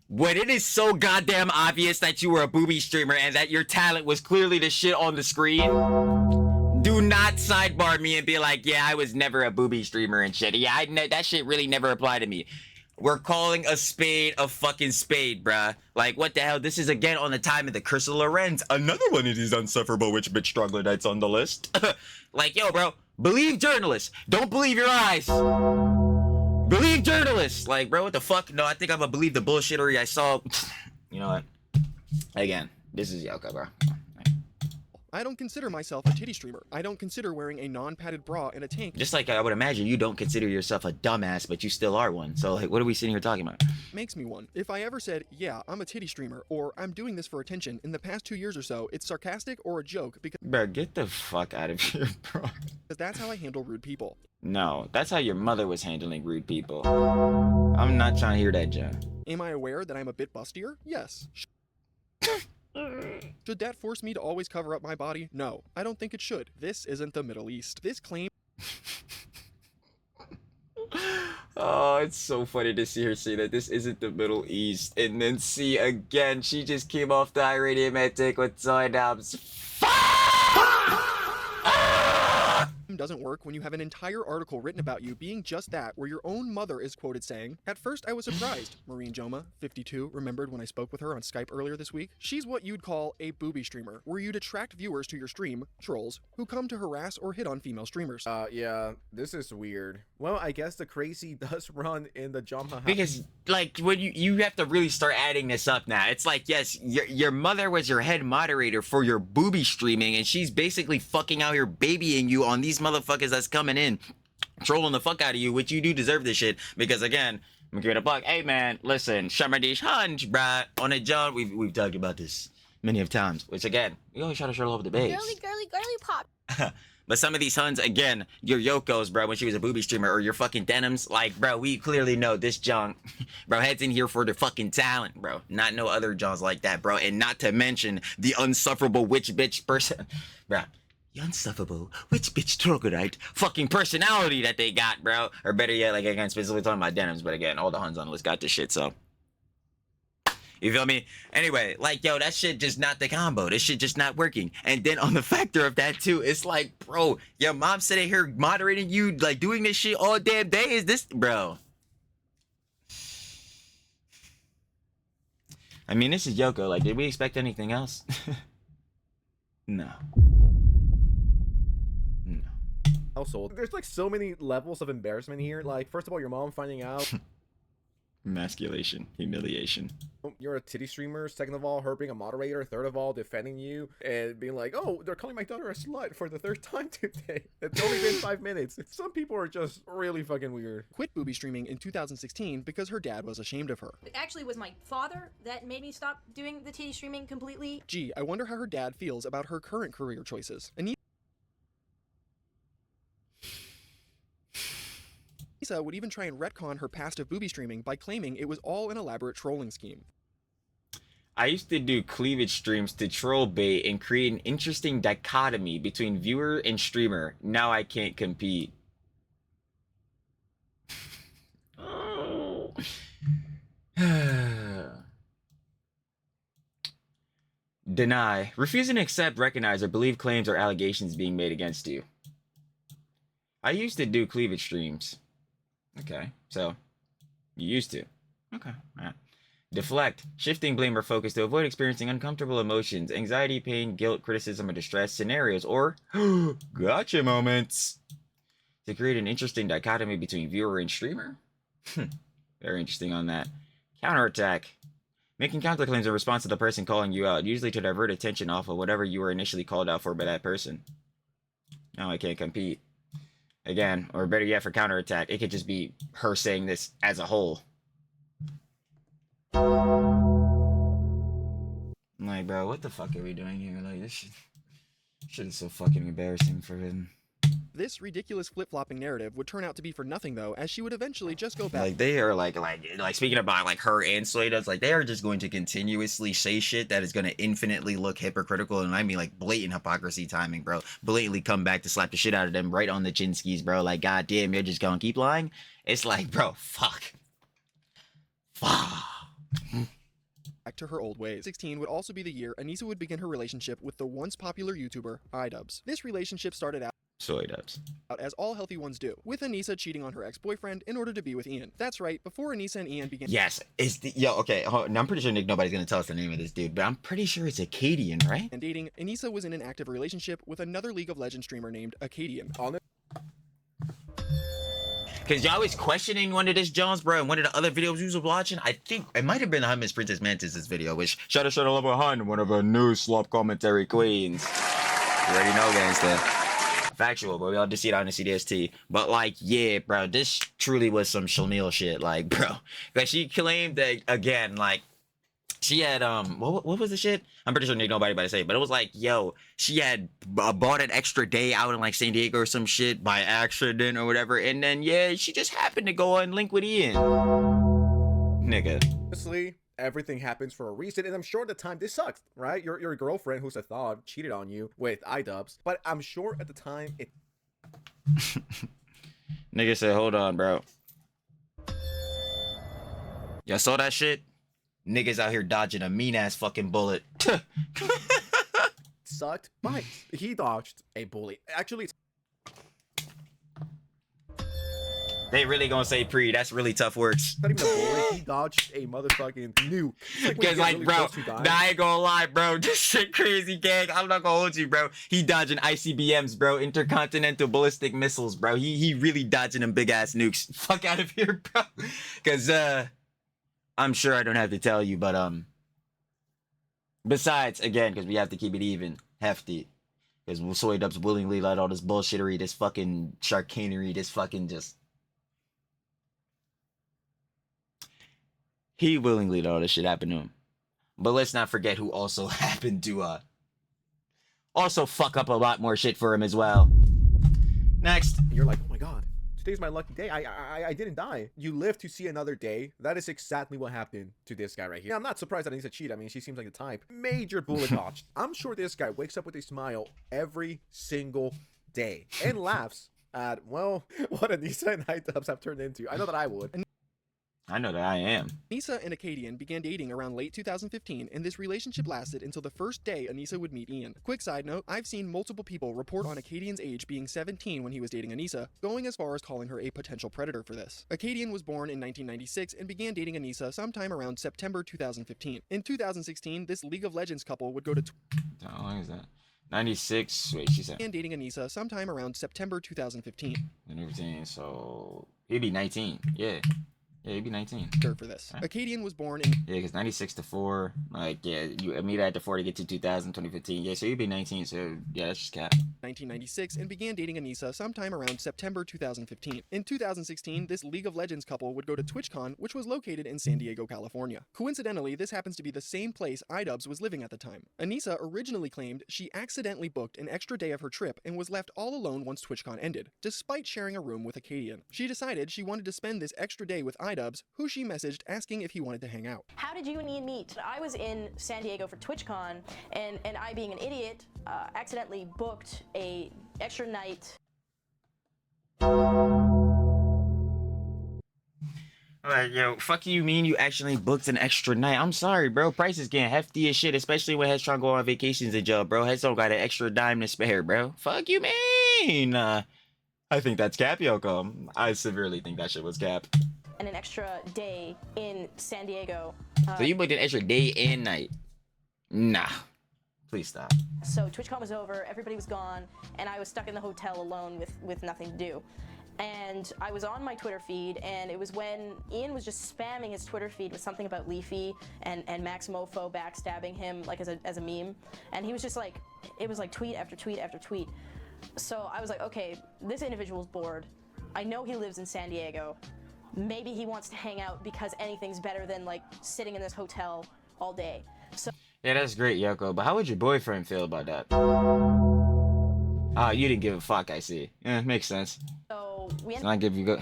When it is so goddamn obvious that you were a booby streamer and that your talent was clearly the shit on the screen, do not sidebar me and be like, yeah, I was never a booby streamer and shit. Yeah, that shit really never applied to me. We're calling a spade a fucking spade, bruh. Like, what the hell? This is again on the time of the Crystal Lorenz. Another one of these unsufferable witch bitch troglodytes on the list. Like, yo, bro, believe journalists. Don't believe your eyes. Believe journalists. Like, bro, what the fuck? No, I think I'm gonna believe the bullshittery I saw. You know what? Again, this is Yoko, bro. I don't consider myself a titty streamer. I don't consider wearing a non-padded bra and a tank. Just like I would imagine you don't consider yourself a dumbass, but you still are one. So, like, what are we sitting here talking about? Makes me one. If I ever said, yeah, I'm a titty streamer, or I'm doing this for attention, in the past 2 years or so, it's sarcastic or a joke because Bro, get the fuck out of here, bro. that's how I handle rude people. No, that's how your mother was handling rude people. I'm not trying to hear that, John. Am I aware that I'm a bit bustier? Yes. Should that force me to always cover up my body? No, I don't think it should. This isn't the Middle East. This claim Oh, it's so funny to see her say that this isn't the Middle East. And then see again, she just came off the iradiumatic with IDubbbz. doesn't work when you have an entire article written about you being just that, where your own mother is quoted saying, "At first I was surprised." Marine Jomha, 52, remembered when I spoke with her on Skype earlier this week. She's what you'd call a booby streamer, where you'd attract viewers to your stream, trolls, who come to harass or hit on female streamers. Yeah, this is weird. Well, I guess the crazy does run in the Jomha house. Because, like, when you have to really start adding this up now. It's like, yes, your mother was your head moderator for your booby streaming, and she's basically fucking out here babying you on these motherfuckers that's coming in, trolling the fuck out of you, which you do deserve this shit. Because, again, I'm gonna give it a plug. Hey, man, listen, Shamadish Hunch, bruh, on it, John, we've talked about this many of times, which, again, we always try to show love the babes. Girly, girly, girly pop. But some of these Huns, again, your Yokos, bro, when she was a booby streamer, or your fucking Denims, like, bro, we clearly know this junk, bro, heads in here for the fucking talent, bro. Not no other Johns like that, bro. And not to mention the unsufferable witch bitch person, bro. The unsufferable witch bitch troglodyte fucking personality that they got, bro. Or better yet, like, again, specifically talking about Denims, but again, all the Huns on the list got this shit, so. You feel me? Anyway, like, yo, that shit just not the combo. This shit just not working. And then on the factor of that, too, it's like, bro, your mom sitting here moderating you, like, doing this shit all damn day. Is this, bro? I mean, this is Yoko. Like, did we expect anything else? No. No. Household. There's like so many levels of embarrassment here. Like, first of all, your mom finding out Emasculation, humiliation. you're a titty streamer. Second of all, her being a moderator. Third of all, defending you and being like, oh, they're calling my daughter a slut for the third time today. It's only been 5 minutes. Some people are just really fucking weird. Quit booby streaming in 2016 because her dad was ashamed of her. It actually was my father that made me stop doing the titty streaming completely. Gee, I wonder how her dad feels about her current career choices. Anisa would even try and retcon her past of booby streaming by claiming it was all an elaborate trolling scheme. I used to do cleavage streams to troll bait and create an interesting dichotomy between viewer and streamer. Now I can't compete. Deny. Refusing to accept, recognize, or believe claims or allegations being made against you. I used to do cleavage streams. Okay, so you used to. Okay, alright. Deflect. Shifting blame or focus to avoid experiencing uncomfortable emotions, anxiety, pain, guilt, criticism, or distress scenarios, or gotcha moments. To create an interesting dichotomy between viewer and streamer? Very interesting on that. Counterattack. Making counterclaims in response to the person calling you out, usually to divert attention off of whatever you were initially called out for by that person. Now I can't compete. Again, or better yet, for counterattack, it could just be her saying this as a whole. I'm like, bro, what the fuck are we doing here? Like, this shit is so fucking embarrassing for him. This ridiculous flip-flopping narrative would turn out to be for nothing, though, as she would eventually just go back. Like, they are like speaking about like her and Sladas, like they are just going to continuously say shit that is going to infinitely look hypocritical, and I mean like blatant hypocrisy timing, bro. Blatantly come back to slap the shit out of them right on the chin skis, bro. Like, goddamn, you're just gonna keep lying. It's like, bro, fuck. Back to her old ways. 16 would also be the year Anisa would begin her relationship with the once popular YouTuber IDubbbz. This relationship started out Soy dubs. As all healthy ones do, with Anisa cheating on her ex-boyfriend in order to be with Ian. That's right, before Anisa and Ian began Yes, it's the okay. I'm pretty sure nobody's gonna tell us the name of this dude, but I'm pretty sure it's Acadian, right? dating, Anisa was in an active relationship with another League of Legends streamer named Acadian. Cause y'all was questioning one of this Jones, bro, and one of the other videos we was watching. I think it might have been the Miss Princess Mantis' video, which shout out level 100, one of our new slop commentary queens. You already know, gangsta. Factual, but we all just see it on the CDST. But like, yeah, bro, this truly was some Chenille shit, like, bro. Like she claimed that again, like she had what was the shit? I'm pretty sure nobody about to say it, but it was like, yo, she had bought an extra day out in like San Diego or some shit by accident or whatever, and then yeah, she just happened to go and link with Ian. Nigga. Honestly, everything happens for a reason, and I'm sure at the time this sucked, right? Your girlfriend, who's a thought, cheated on you with IDubbbz, but I'm sure at the time it. Nigga said, hold on, bro. Y'all saw that shit? Niggas out here dodging a mean ass fucking bullet. Sucked, but he dodged a bullet. Actually, They really gonna say pre. That's really tough words. not even a bullet. He dodged a motherfucking nuke. It's when you Cause get like, really bro, close to dying. nah, I ain't gonna lie, bro. This shit crazy, gang. I'm not gonna hold you, bro. He dodging ICBMs, bro. Intercontinental ballistic missiles, bro. He really dodging them big ass nukes. Fuck out of here, bro. Cause I'm sure I don't have to tell you, but besides, again, because we have to keep it even, hefty. Because Soy Dubbbz willingly let all this bullshittery, this fucking sharkanery, this fucking just. He willingly let all this shit happen to him. But let's not forget who also happened to also fuck up a lot more shit for him as well. Next. You're like, oh my god, today's my lucky day. I didn't die. You live to see another day. That is exactly what happened to this guy right here. Now, I'm not surprised that he's a cheat. I mean, she seems like the type. Major bullet dodged. I'm sure this guy wakes up with a smile every single day and laughs at, well, what Anisa and IDubbbz have turned into. I know that I would. I know that I am. Anisa and Acadian began dating around late 2015, and this relationship lasted until the first day Anisa would meet Ian. Quick side note, I've seen multiple people report on Acadian's age being 17 when he was dating Anisa, going as far as calling her a potential predator for this. Acadian was born in 1996 and began dating Anisa sometime around September 2015. In 2016, this League of Legends couple would go to How long is that? 96. Wait, she said. began dating Anisa sometime around September 2015. 15, so he'd be 19. Yeah. Yeah, he'd be 19. For this. Acadian was born in Yeah, because 96 to 4, like, yeah, you meet at the 4 to get to 2015. Yeah, so you'd be 19, so yeah, that's just cap. 1996 and began dating Anisa sometime around September 2015. In 2016, this League of Legends couple would go to TwitchCon, which was located in San Diego, California. Coincidentally, this happens to be the same place IDubbbz was living at the time. Anisa originally claimed she accidentally booked an extra day of her trip and was left all alone once TwitchCon ended, despite sharing a room with Acadian. She decided she wanted to spend this extra day with IDubbbz, who she messaged asking if he wanted to hang out. How did you and Ian meet? I was in San Diego for TwitchCon, and I, being an idiot, accidentally booked a extra night. Like, yo, fuck you mean you actually booked an extra night? I'm sorry, bro. Prices getting hefty as shit, especially when Head's trying to go on vacations and job, bro. Head's don't got an extra dime to spare, bro. Fuck you mean? I think that's cap, Yoko. I severely think that shit was cap. And an extra day in San Diego. So you booked an extra day and night? Nah. Please stop. So TwitchCon was over, everybody was gone, and I was stuck in the hotel alone with nothing to do. And I was on my Twitter feed, and it was when Ian was just spamming his Twitter feed with something about Leafy and Max Mofo backstabbing him like as a meme. And he was just like, it was like tweet after tweet after tweet. So I was like, okay, this individual's bored. I know he lives in San Diego. Maybe he wants to hang out because anything's better than like sitting in this hotel all day. So Yeah, that's great, Yoko. But how would your boyfriend feel about that? Oh, you didn't give a fuck, I see. Yeah, makes sense. we It's not give you go.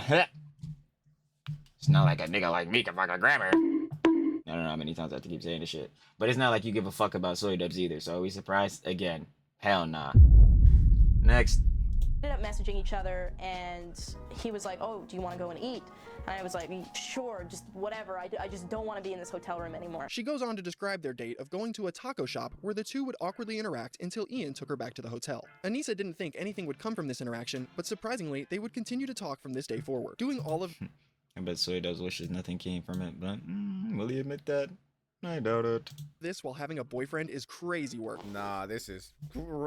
It's not like a nigga like me can fuck a grammar. I don't know how many times I have to keep saying this shit. But it's not like you give a fuck about Soy Dubbbz either. So are we surprised? Again, hell nah. Next. ended up messaging each other, and he was like, oh, do you want to go and eat? And I was like, sure, just whatever. I just don't want to be in this hotel room anymore. She goes on to describe their date of going to a taco shop where the two would awkwardly interact until Ian took her back to the hotel. Anisa didn't think anything would come from this interaction, but surprisingly, they would continue to talk from this day forward. Doing all of I bet Soy Dubbbz wishes nothing came from it, but will he admit that? I doubt it. this while having a boyfriend is crazy work. Nah, this is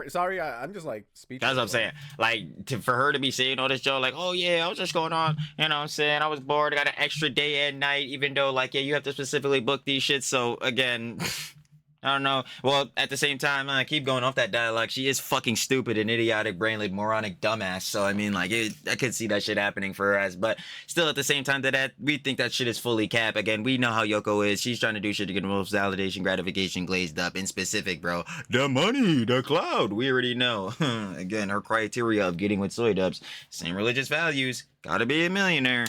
sorry. I'm just like speechless. That's what I'm saying. Like, for her to be saying all this, Joe, like, oh yeah, I was just going on, you know what I'm saying? I was bored, I got an extra day and night, even though, like, yeah, you have to specifically book these shits. So, again, I don't know. Well, at the same time, I keep going off that dialogue. She is fucking stupid and idiotic, brainless, moronic dumbass. So, I mean, like, I could see that shit happening for her ass. But still, at the same time, that we think that shit is fully cap. Again, we know how Yoko is. She's trying to do shit to get the most validation, gratification glazed up. In specific, bro, the money, the cloud. We already know. Again, her criteria of getting with Soy Dubbbz, same religious values. Gotta be a millionaire.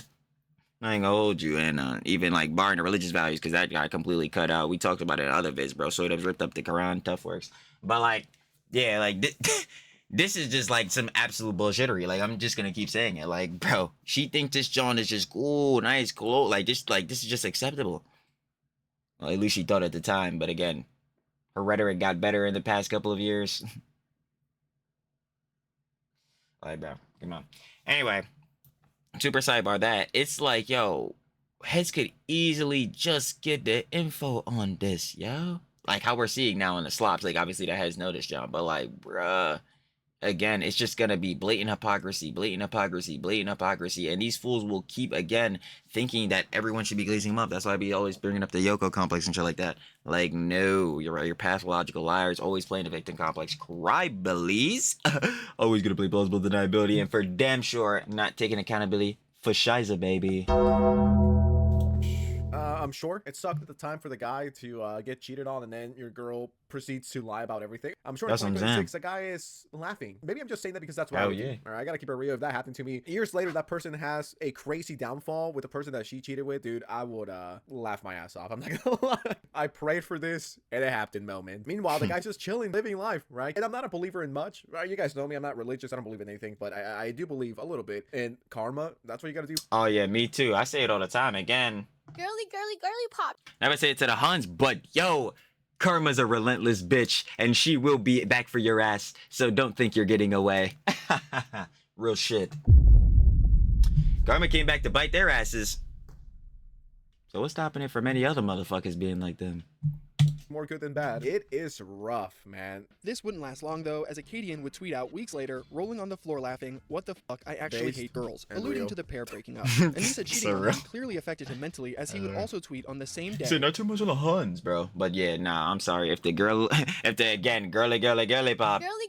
I ain't gonna hold you, and even like barring the religious values, because that got completely cut out. We talked about it in other vids, bro. Soy Dubbbz ripped up the Quran, tough works. But like, yeah, like this is just like some absolute bullshittery. Like, I'm just gonna keep saying it. Like, bro, she thinks this John is just cool, nice, cool. Like this is just acceptable. Well, at least she thought at the time. But again, her rhetoric got better in the past couple of years. Like, bro, come on. Anyway. Super sidebar that. It's like, yo, heads could easily just get the info on this, yo. Like how we're seeing now in the slops. Like, obviously that has noticed, John. But like, bruh, again, it's just gonna be blatant hypocrisy, blatant hypocrisy, blatant hypocrisy. And these fools will keep, again, thinking that everyone should be glazing them up. That's why I be always bringing up the Yoko complex and shit like that. Like, no, you're right. You're pathological liars, always playing the victim complex. Cry, Belize. Always gonna play plausible deniability, and for damn sure not taking accountability for Shiza, baby. I'm sure it sucked at the time for the guy to get cheated on, and then your girl proceeds to lie about everything. I'm sure in That's what I'm 2026 the guy is laughing. Maybe I'm just saying that because that's what I would do. All right, I gotta keep it real. If that happened to me years later, that person has a crazy downfall with the person that she cheated with, dude, I would laugh my ass off. I'm not gonna lie. I prayed for this, and it happened, moment. Meanwhile, the guy's just chilling, living life, right? And I'm not a believer in much, right? You guys know me. I'm not religious. I don't believe in anything, but I do believe a little bit in karma. That's what you gotta do. Oh yeah, me too. I say it all the time. Again, Girly, girly, girly pop. never say it to the Huns, but yo, karma's a relentless bitch, and she will be back for your ass. So don't think you're getting away. Real shit. Karma came back to bite their asses. So what's stopping it from any other motherfuckers being like them? More good than bad. It is rough, man. This wouldn't last long though, as Acadian would tweet out weeks later, rolling on the floor laughing, "What the fuck, I actually Based hate girls," and alluding real. to the pair breaking up. Anisa cheating So on real. him clearly affected him mentally, as he would also tweet on the same day. So not too much on the Huns, bro. But yeah, nah, I'm sorry. If the girl, if the, again, girly pop Girly,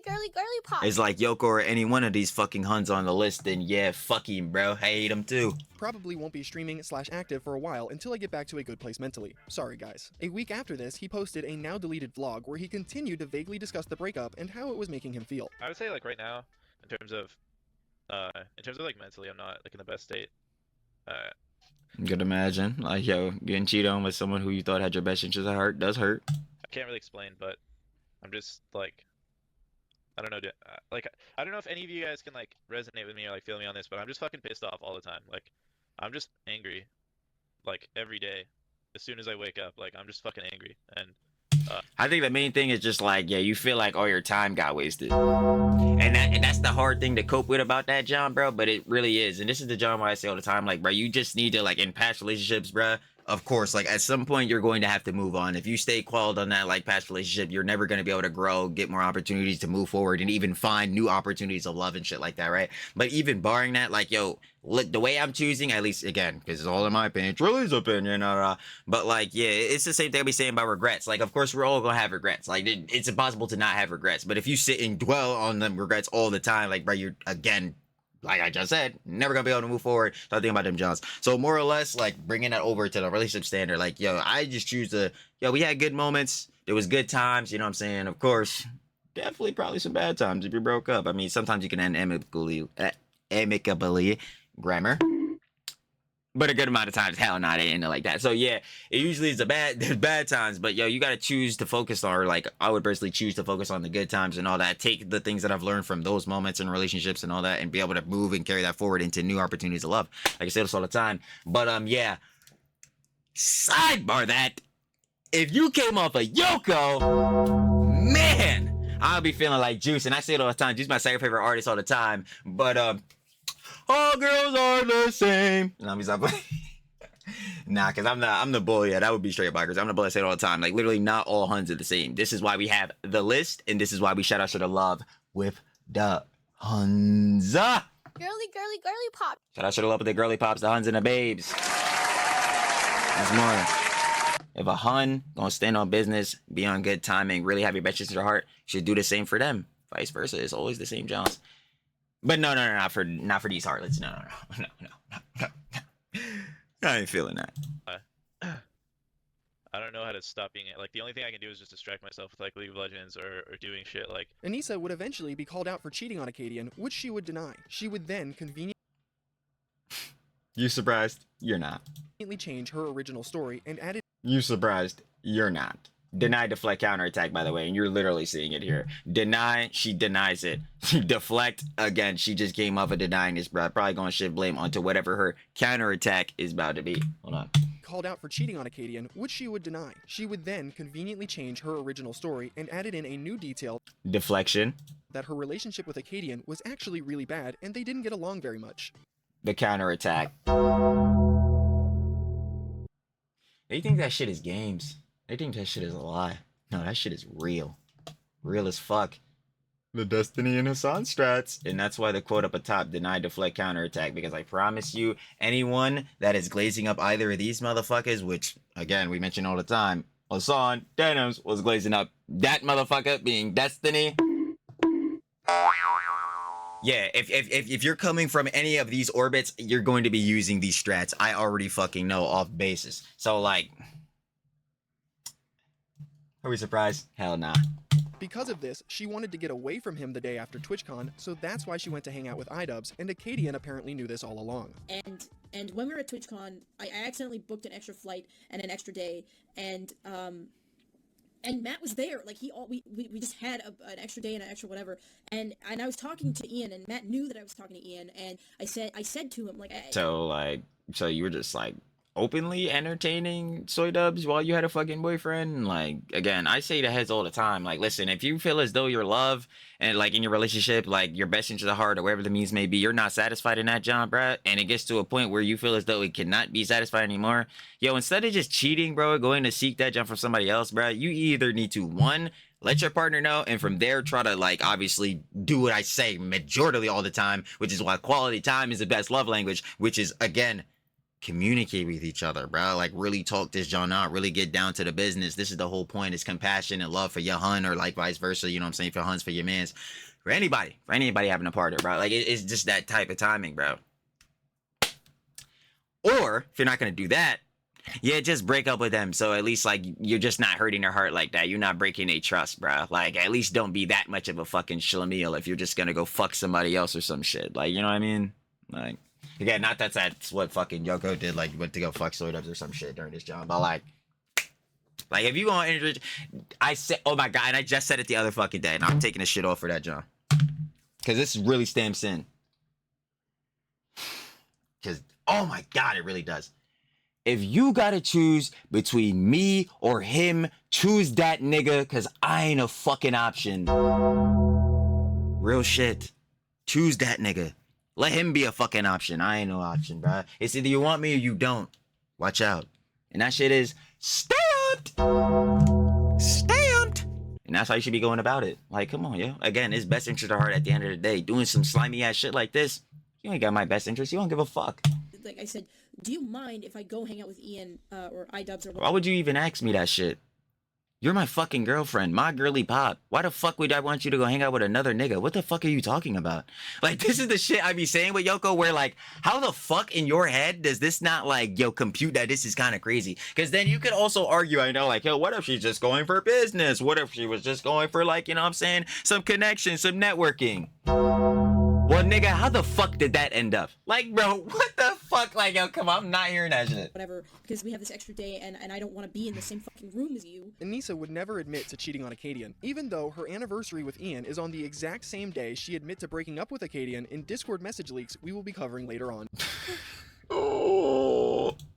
girly, girly pop. is like Yoko or any one of these fucking Huns on the list, then yeah, fuck him, bro. I hate him too. Probably won't be streaming/active for a while until I get back to a good place mentally. Sorry guys. A week after this, he posted a now deleted vlog where he continued to vaguely discuss the breakup and how it was making him feel. I would say like right now, in terms of like mentally, I'm not like in the best state. You could imagine, like, yo, getting cheated on with someone who you thought had your best interest at heart does hurt. I can't really explain, but I'm just like, I don't know, like I don't know if any of you guys can like resonate with me or like feel me on this, but I'm just fucking pissed off all the time. Like, I'm just angry, like every day. As soon as I wake up, like I'm just fucking angry, and I think the main thing is just like, yeah, you feel like all your time got wasted. And that's the hard thing to cope with about that, John, bro. But it really is. And this is the John why I say all the time, like, bro, you just need to, like, in past relationships, bro, of course, like, at some point, you're going to have to move on. If you stay quelled on that, like, past relationship, you're never going to be able to grow, get more opportunities to move forward, and even find new opportunities of love and shit like that, right? But even barring that, like, yo, look, the way I'm choosing, at least, again, because it's all in my opinion, Trilly's opinion, but, like, yeah, it's the same thing we saying about regrets. Like, of course, we're all going to have regrets. Like, it's impossible to not have regrets. But if you sit and dwell on them regrets all the time, like, bro, you're, again, like I just said, never gonna be able to move forward. So I think about them Johns. So more or less, like, bringing that over to the relationship standard, like, yo, I just choose to, yo, we had good moments. There was good times, you know what I'm saying? Of course, definitely probably some bad times if you broke up. I mean, sometimes you can end amicably, grammar. But a good amount of times, hell no, they end it like that. So yeah, it usually is there's bad times, but yo, you gotta choose to focus on, or like, I would personally choose to focus on the good times and all that. Take the things that I've learned from those moments and relationships and all that, and be able to move and carry that forward into new opportunities of love. Like I say this all the time. But yeah. Sidebar that, if you came off a Yoko, man, I'll be feeling like Juice, and I say it all the time. Juice my second favorite artist all the time. But all girls are the same. Nah, me stop playing. Nah, cause I'm the bully. Yeah, that would be straight bikers. I'm the bully. I say it all the time. Like, literally, not all Huns are the same. This is why we have the list, and this is why we shout out to the love with the Huns. Girly, girly, girly pop. Shout out to the love with the girly pops, the Huns, and the babes. There's more. If a Hun gonna stand on business, be on good timing, really have your best interest at heart, should do the same for them. Vice versa. It's always the same Jones. But no, not for these heartlets. No. I ain't feeling that. I don't know how to stop being it. Like, the only thing I can do is just distract myself with, like, League of Legends or doing shit like... Anisa would eventually be called out for cheating on Acadian, which she would deny. She would then conveniently... You surprised? You're not. ...change her original story and added... You surprised? You're not. Deny, deflect, counterattack, by the way, and you're literally seeing it here. Deny, she denies it. Deflect, again, she just came off of denying this, bro. Probably gonna shift blame onto whatever her counterattack is about to be. Hold on. Called out for cheating on Acadian, which she would deny. She would then conveniently change her original story and added in a new detail. Deflection. That her relationship with Acadian was actually really bad and they didn't get along very much. The counterattack. They think that shit is games. They think that shit is a lie. No, that shit is real. Real as fuck. The Destiny and Hassan strats. And that's why the quote up atop, deny, deflect, counterattack. Because I promise you, anyone that is glazing up either of these motherfuckers, which, again, we mention all the time, Hassan Denims was glazing up that motherfucker being Destiny. Yeah, if you're coming from any of these orbits, you're going to be using these strats. I already fucking know off basis. So, like... Are we surprised? Hell nah. Because of this, she wanted to get away from him the day after TwitchCon, so that's why she went to hang out with IDubbbz, and Acadian apparently knew this all along. And when we were at TwitchCon, I accidentally booked an extra flight and an extra day, and Matt was there. Like, we just had an extra day and an extra whatever, and I was talking to Ian, and Matt knew that I was talking to Ian, and I said to him, like... So you were just, like, openly entertaining soy dubs while you had a fucking boyfriend? Like, again, I say to heads all the time, like, listen, if you feel as though your love and, like, in your relationship, like, your best interest of heart or whatever the means may be, you're not satisfied in that, John, bruh, and it gets to a point where you feel as though it cannot be satisfied anymore, yo, instead of just cheating, bro, going to seek that jump from somebody else, bruh, you either need to, one, let your partner know, and from there, try to, like, obviously do what I say majority all the time, which is why quality time is the best love language, which is, again, communicate with each other, bro. Like, really talk this John out, really get down to the business. This is the whole point, is compassion and love for your hun, or like vice versa, you know what I'm saying, for huns, for your mans, for anybody having a partner, bro. Like, it's just that type of timing, bro. Or, if you're not gonna do that, yeah, just break up with them, so at least, like, you're just not hurting their heart like that. You're not breaking their trust, bro. Like, at least don't be that much of a fucking schlemiel if you're just gonna go fuck somebody else or some shit. Like, you know what I mean? Like, again, not that's what fucking Yoko did, like, went to go fuck soy dubs or some shit during this job, but like if you gonna I said, oh my god, and I just said it the other fucking day, and I'm taking the shit off for that, John, because this really stamps in, because oh my god, it really does. If you gotta choose between me or him, choose that nigga, because I ain't a fucking option. Real shit. Choose that nigga. Let him be a fucking option. I ain't no option, bro. It's either you want me or you don't. Watch out. And that shit is stamped. Stamped. And that's how you should be going about it. Like, come on, yo. Again, it's best interest of heart at the end of the day. Doing some slimy ass shit like this, you ain't got my best interest. You don't give a fuck. Like I said, do you mind if I go hang out with Ian or IDubbbz or whatever? Why would you even ask me that shit? You're my fucking girlfriend, my girly pop. Why the fuck would I want you to go hang out with another nigga? What the fuck are you talking about? Like, this is the shit I be saying with Yoko, where, like, how the fuck in your head does this not, like, yo, compute that this is kind of crazy? Because then you could also argue, I know, like, yo, what if she's just going for business? What if she was just going for, like, you know what I'm saying, some connection, some networking? Well, nigga, how the fuck did that end up? Like, bro, what the fuck? Like, yo, come on, I'm not hearing that shit. Whatever, because we have this extra day and I don't want to be in the same fucking room as you. Anisa would never admit to cheating on Acadian, even though her anniversary with Ian is on the exact same day she admit to breaking up with Acadian in Discord message leaks we will be covering later on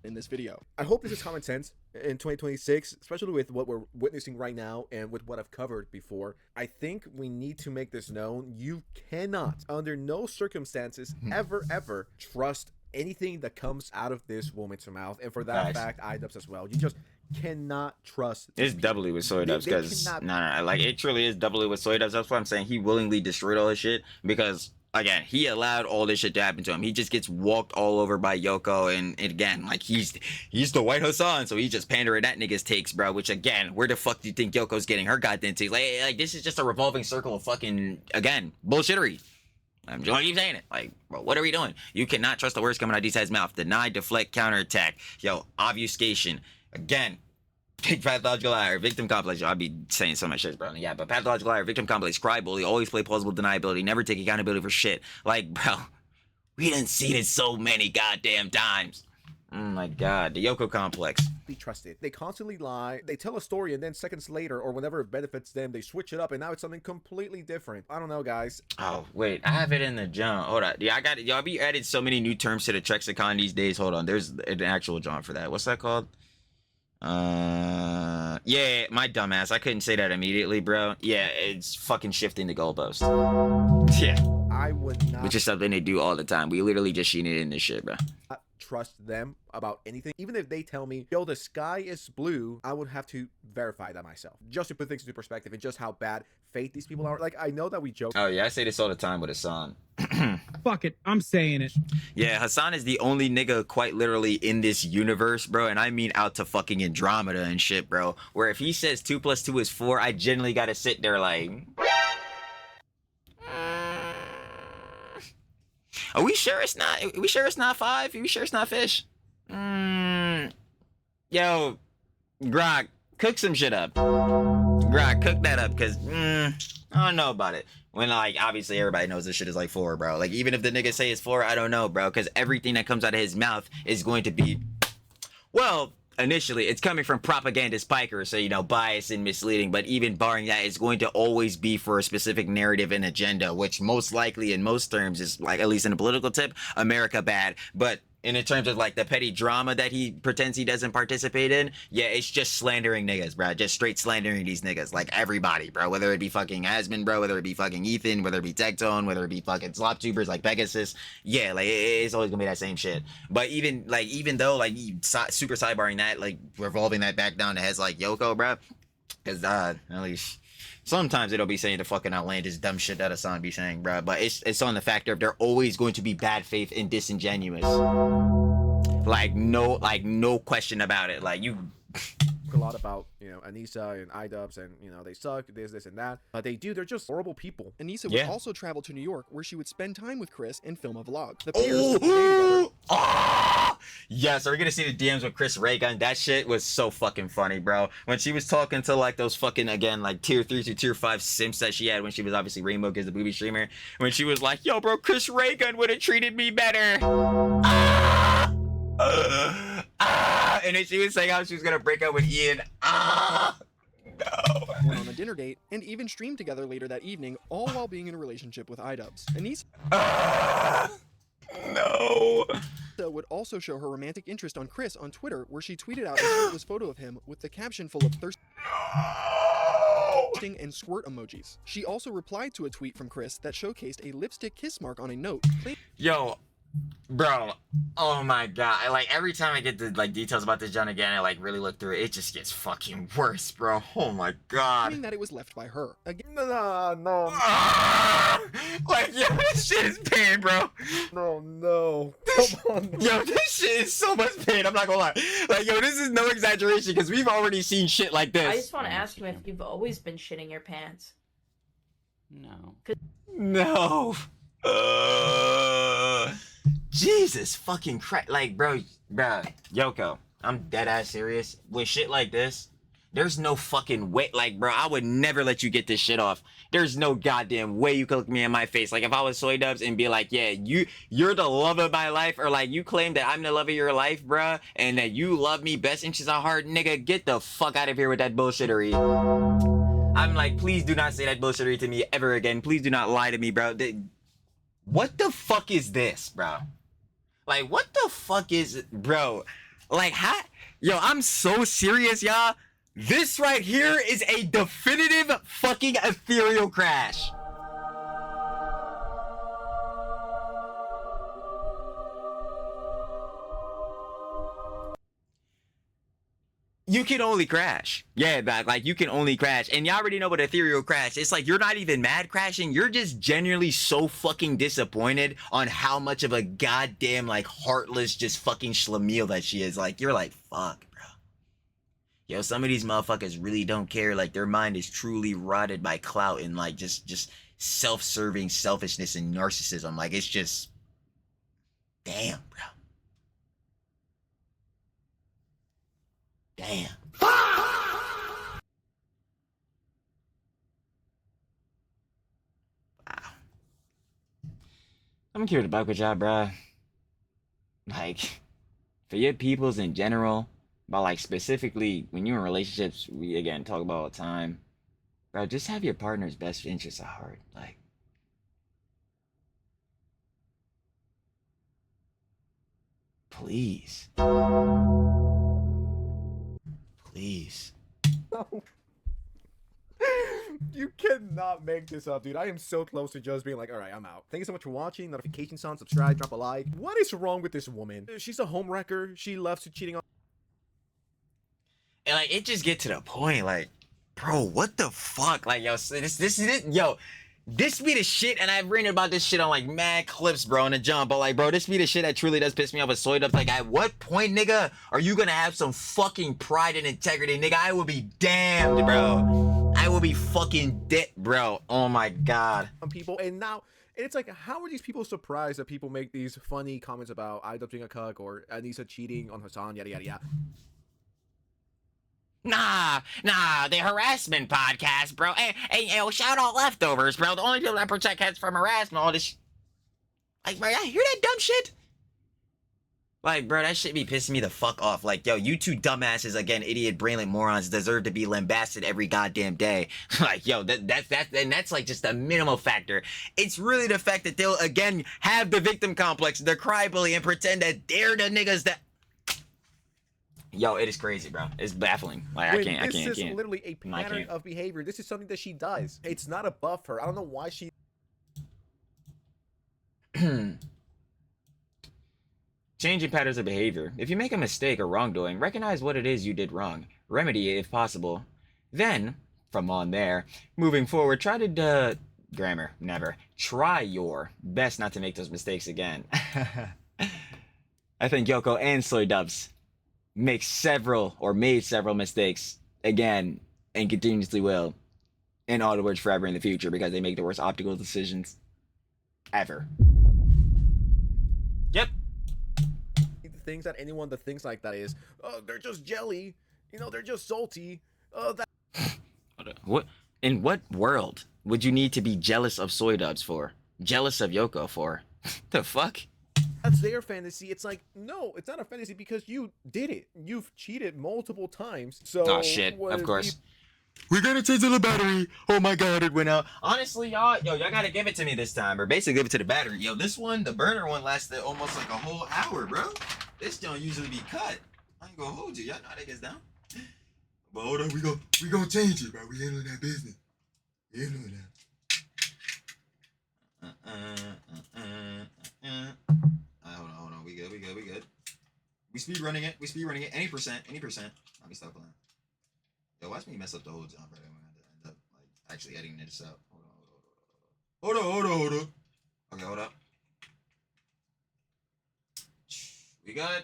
in this video. I hope this is common sense in 2026, especially with what we're witnessing right now and with what I've covered before. I think we need to make this known. You cannot, under no circumstances, ever trust anything that comes out of this woman's mouth. And for that fact, IDubbbz as well. You just cannot trust. It's doubly with soy dubs, because no, like it truly is doubly with soy dubs. That's why I'm saying he willingly destroyed all his shit, because again, he allowed all this shit to happen to him. He just gets walked all over by Yoko, and again, like he's the white Hassan, so he's just pandering that nigga's takes, bro. Which again, where the fuck do you think Yoko's getting her goddamn takes? Like this is just a revolving circle of fucking, again, bullshittery. I'm just gonna keep saying it. Like, bro, what are we doing? You cannot trust the words coming out of these heads' mouth. Deny, deflect, counterattack. Yo, obfuscation. Again, big pathological liar, victim complex. Yo, I'd be saying so much shit, bro. Yeah, but pathological liar, victim complex, cry bully, always play plausible deniability, never take accountability for shit. Like, bro, we done seen it so many goddamn times. Oh my god, the Yoko complex. Be trusted. They constantly lie. They tell a story, and then seconds later, or whenever it benefits them, they switch it up, and now it's something completely different. I don't know, guys. Oh wait, I have it in the John. Hold on, yeah, I got it. Y'all be added so many new terms to the Trexicon these days. Hold on, there's an actual John for that. What's that called? Yeah, my dumbass. I couldn't say that immediately, bro. Yeah, it's fucking shifting the goalpost. Yeah. I would not. Which is something they do all the time. We literally just seen it in this shit, bro. Trust them about anything. Even if they tell me, yo, the sky is blue, I would have to verify that myself, just to put things into perspective and just how bad faith these people are. Like, I know that we joke. Oh yeah, I say this all the time with Hassan. Fuck it, I'm saying it. Yeah, Hassan is the only nigga quite literally in this universe, bro, and I mean out to fucking Andromeda and shit, bro, where if he says 2 + 2 is 4, I genuinely gotta sit there like, are we sure it's not? Are we sure it's not 5? Are we sure it's not fish? Yo, Grok, cook some shit up. Grok, cook that up, cause I don't know about it. When like obviously everybody knows this shit is like 4, bro. Like even if the nigga say it's 4, I don't know, bro, cause everything that comes out of his mouth is going to be, well, initially it's coming from propagandist pikers, so you know, biased and misleading, but even barring that, it's going to always be for a specific narrative and agenda, which most likely in most terms is like, at least in a political tip, America bad. But in terms of like the petty drama that he pretends he doesn't participate in, yeah, it's just slandering niggas, bro. Just straight slandering these niggas, like everybody, bro. Whether it be fucking Asmon, bro, whether it be fucking Ethan, whether it be Tectone, whether it be fucking slop tubers like Pegasus, yeah, like it's always gonna be that same shit. But even though like super sidebarring that, like revolving that back down to heads like Yoko, bro, because at least sometimes it'll be saying the fucking outlandish dumb shit that Hassan be saying, bro. But it's on the factor of they're always going to be bad faith and disingenuous. Like no question about it. Like you A lot about, you know, Anisa and IDubbbz, and you know, they suck, this and that, but they're just horrible people. Anisa would also travel to New York, where she would spend time with Chris and film a vlog. The pairs yes, are we gonna see the DMs with Chris Raygun? That shit was so fucking funny, bro. When she was talking to like those fucking, again, like tier 3 to tier 5 simps that she had when she was obviously Rainbow Gives the booby streamer, when she was like, yo bro, Chris Raygun would have treated me better. And then she was saying how she was gonna break up with Ian. No. Went on a dinner date and even streamed together later that evening, all while being in a relationship with IDubbbz. Anisa would also show her romantic interest on Chris on Twitter, where she tweeted out a shirtless photo of him with the caption full of thirsting and squirt emojis. She also replied to a tweet from Chris that showcased a lipstick kiss mark on a note. Yo, bro, oh my god, like every time I get the like details about this John again, I like really look through it, it just gets fucking worse, bro. Oh my god. Meaning that it was left by her. Again, No. Like, yo, this shit is pain, bro. No. Come on. Yo, this shit is so much pain, I'm not gonna lie. Like, yo, this is no exaggeration, because we've already seen shit like this. I just want to ask you if you've always been shitting your pants. No. Jesus fucking Christ. Like, bro, Yoko, I'm dead ass serious. With shit like this, There's no fucking way. Like, bro, I would never let you get this shit off. There's no goddamn way you could look me in my face. Like, if I was Soy Dubs and be like, yeah, you're the love of my life, or like you claim that I'm the love of your life, bruh, and that you love me best inches of heart, nigga, get the fuck out of here with that bullshittery. I'm like, please do not say that bullshittery to me ever again. Please do not lie to me, bro. What the fuck is this, bro? Like, what the fuck is it, bro? Like, how? Yo, I'm so serious, y'all. This right here is a definitive fucking ethereal crash. You can only crash. Yeah, like you can only crash. And y'all already know what ethereal crash. It's like you're not even mad crashing. You're just genuinely so fucking disappointed on how much of a goddamn like heartless just fucking schlemiel that she is. Like, you're like, fuck, bro. Yo, some of these motherfuckers really don't care. Like, their mind is truly rotted by clout and like just self-serving selfishness and narcissism. Like, it's just, damn, bro. Damn. Wow. I'm curious about with y'all, bruh. Like, for your peoples in general, but like specifically when you're in relationships, we again talk about all the time, bro, just have your partner's best interests at heart. Like, please. Please. You cannot make this up, dude. I am so close to just being like, all right, I'm out. Thank you so much for watching. Notifications on, subscribe, drop a like. What is wrong with this woman? She's a homewrecker. She loves to cheating on. And like, it just get to the point, like, bro, what the fuck? Like, yo, this is it, yo. This be the shit, and I've written about this shit on like mad clips, bro, in the jump. But like, bro, this be the shit that truly does piss me off with Soy Dubz. Like, at what point, nigga, are you gonna have some fucking pride and integrity, nigga? I will be damned, bro. I will be fucking dead, bro. Oh my god. People, and now, and it's like, how are these people surprised that people make these funny comments about IDubbbz being a cuck or Anisa cheating on Hassan, yada yada yada? Nah, the harassment podcast, bro. Hey, yo, shout out Leftovers, bro. The only people that protect heads from harassment, all this like, bro, I hear that dumb shit? Like, bro, that shit be pissing me the fuck off. Like, yo, you two dumbasses, again, idiot, brainless morons, deserve to be lambasted every goddamn day. Like, yo, that's like just a minimal factor. It's really the fact that they'll, again, have the victim complex, the crybaby, and pretend that they're the niggas that... Yo, it is crazy, bro. It's baffling. Like, I can't. This is literally a pattern of behavior. This is something that she does. It's not above her. I don't know why she... Changing patterns of behavior. If you make a mistake or wrongdoing, recognize what it is you did wrong. Remedy it if possible. Then, from on there, moving forward, try to, grammar, never. Try your best not to make those mistakes again. I think Yoko and Soy Dubz made several mistakes again and continuously will in all the words forever in the future because they make the worst optical decisions ever. Yep. Things that anyone that thinks like that is, oh, they're just jelly, you know, they're just salty. That what in what world would you need to be jealous of Soy Dubz for? Jealous of Yoko for? The fuck? That's their fantasy. It's like, no, it's not a fantasy because you did it. You've cheated multiple times. So oh shit, of course. We gotta change the battery. Oh my god, it went out. Honestly, y'all gotta give it to me this time, or basically give it to the battery. Yo, this one, the burner one, lasted almost like a whole hour, bro. This don't usually be cut. I ain't gonna hold you. Y'all know how that gets down. But hold on, we gonna change it, bro. We handling that business. We handling that. Hold on. We good. We speed running it. Any percent. Let me stop playing. Yo, watch me mess up the whole jump, bro. I'm gonna end up like actually editing this out. Hold on. Okay, hold up. We got.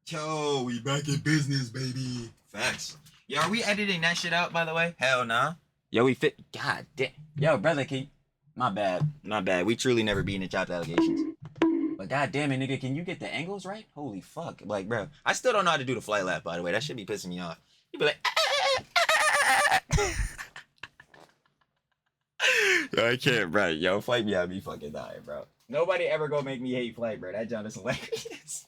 Yo, we back in business, baby. Facts. Yo, are we editing that shit out, by the way? Hell nah. Yo, we fit. God damn. Yo, brother, my bad. We truly never beat in the chopped allegations. But god damn it, nigga, can you get the angles right? Holy fuck. Like, bro, I still don't know how to do the flight lap, by the way. That should be pissing me off. You be like, Yo, I can't, bro. Yo, Flight me out, me fucking dying, bro. Nobody ever gonna make me hate Flight, bro. That John is hilarious.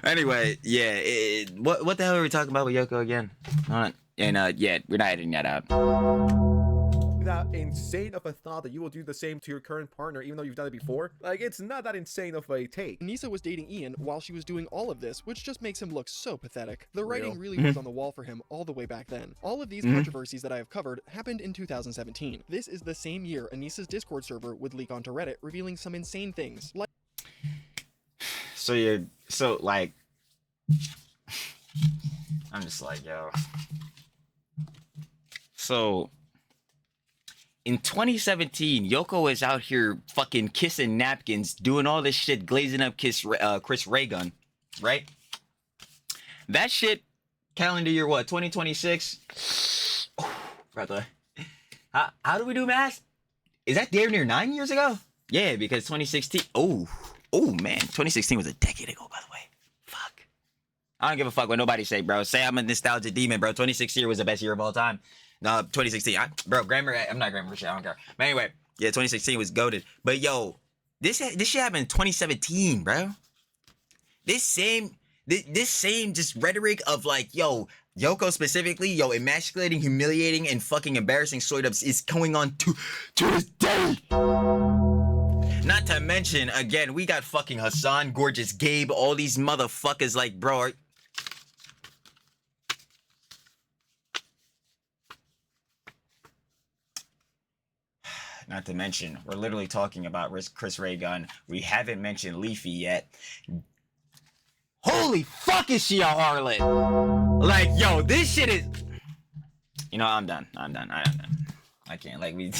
Anyway, yeah. What the hell are we talking about with Yoko again? Yeah, we're not editing that out. That insane of a thought that you will do the same to your current partner even though you've done it before. Like, it's not that insane of a take. Anisa was dating Ian while she was doing all of this, which just makes him look so pathetic. The writing really was on the wall for him all the way back then. All of these controversies that I have covered happened in 2017. This is the same year Anisa's Discord server would leak onto Reddit, revealing some insane things. Like, I'm just like, yo. So, in 2017, Yoko is out here fucking kissing napkins, doing all this shit, glazing up Chris Ray Gun, right? That shit, calendar year what, 2026? Oh, brother. How do we do math? Is that damn near 9 years ago? Yeah, because 2016, oh man, 2016 was a decade ago, by the way. Fuck. I don't give a fuck what nobody say, bro. Say I'm a nostalgia demon, bro. 2016 was the best year of all time. No, 2016. Bro, grammar. I'm not grammar shit. I don't care. But anyway, yeah, 2016 was goated. But yo, this shit happened in 2017, bro. This same just rhetoric of like, yo, Yoko specifically, yo, emasculating, humiliating, and fucking embarrassing soy-dubs is going on to this day. Not to mention, again, we got fucking Hassan, Gorgeous Gabe, all these motherfuckers like, bro. Not to mention, we're literally talking about Chris Ray Gun. We haven't mentioned Leafy yet. Holy fuck, is she a harlot? Like, yo, this shit is... You know, I'm done. I can't, like, we...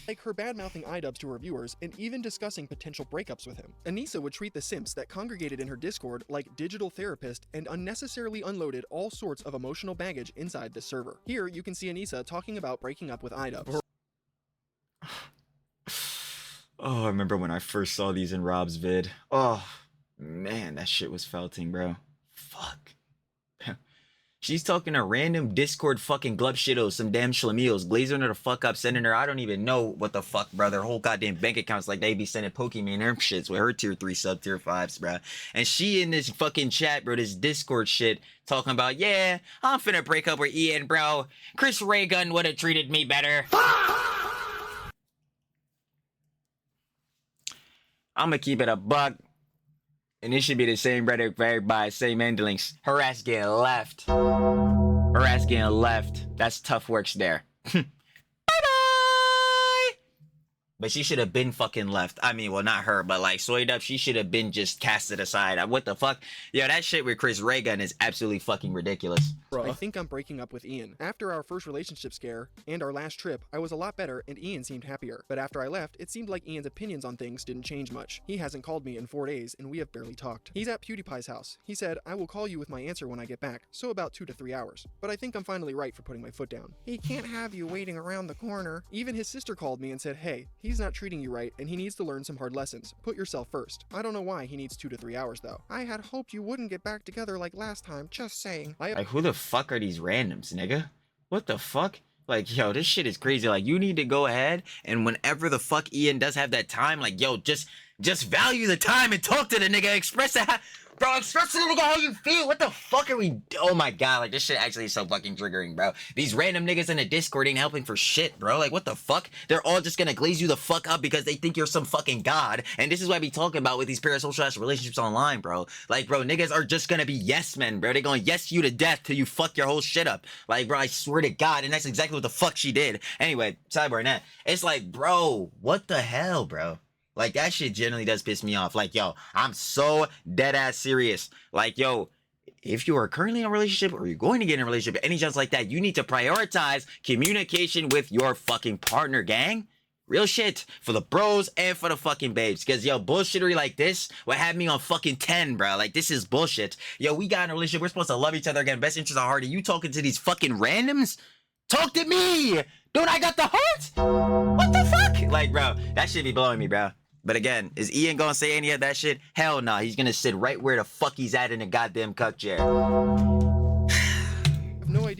like her bad-mouthing IDubbbz to her viewers and even discussing potential breakups with him. Anisa would treat the simps that congregated in her Discord like digital therapists and unnecessarily unloaded all sorts of emotional baggage inside the server. Here, you can see Anisa talking about breaking up with IDubbbz. Oh, I remember when I first saw these in Rob's vid. Oh, man, that shit was felting, bro. Fuck. She's talking to random Discord fucking glub shittos, some damn schlemiels, glazing her the fuck up, sending her, I don't even know what the fuck, bro. Their whole goddamn bank accounts like they be sending Pokemon and shits with her tier 3 sub tier 5s, bro. And she in this fucking chat, bro, this Discord shit, talking about, yeah, I'm finna break up with Ian, bro. Chris Ray Gun would have treated me better. I'm gonna keep it a buck. And it should be the same rhetoric for everybody, same endlings. Her ass getting left. Her ass getting left. That's tough works there. But she should have been fucking left. I mean, well, not her, but like soy-dubz, she should have been just casted aside. What the fuck? Yo, that shit with Chris Ray Gun is absolutely fucking ridiculous. I think I'm breaking up with Ian. After our first relationship scare and our last trip, I was a lot better and Ian seemed happier. But after I left, it seemed like Ian's opinions on things didn't change much. He hasn't called me in 4 days and we have barely talked. He's at PewDiePie's house. He said, I will call you with my answer when I get back, so about 2 to 3 hours. But I think I'm finally right for putting my foot down. He can't have you waiting around the corner. Even his sister called me and said, hey, he's not treating you right and he needs to learn some hard lessons. Put yourself first. I don't know why he needs 2 to 3 hours though. I had hoped you wouldn't get back together like last time, just saying. Like, who the fuck are these randoms, nigga? What the fuck? Like, yo, this shit is crazy. Like, you need to go ahead and whenever the fuck Ian does have that time, like, yo, just value the time and talk to the nigga. Express that. Bro, express to the nigga how you feel. What the fuck are we... Oh my god, like, this shit actually is so fucking triggering, bro. These random niggas in the Discord ain't helping for shit, bro. Like, what the fuck? They're all just gonna glaze you the fuck up because they think you're some fucking god. And this is what I be talking about with these parasocial relationships online, bro. Like, bro, niggas are just gonna be yes men, bro. They gonna yes you to death till you fuck your whole shit up. Like, bro, I swear to god. And that's exactly what the fuck she did. Anyway, sidebar that. It's like, bro, what the hell, bro? Like, that shit generally does piss me off. Like, yo, I'm so dead ass serious. Like, yo, if you are currently in a relationship or you're going to get in a relationship, any chance like that, you need to prioritize communication with your fucking partner, gang. Real shit. For the bros and for the fucking babes. Because, yo, bullshittery like this would have me on fucking 10, bro. Like, this is bullshit. Yo, we got in a relationship. We're supposed to love each other again. Best interest of heart. Are you talking to these fucking randoms? Talk to me. Dude, I got the heart. What the fuck? Like, bro, that shit be blowing me, bro. But again, is Ian gonna say any of that shit? Hell no. He's gonna sit right where the fuck he's at in the goddamn cuck chair.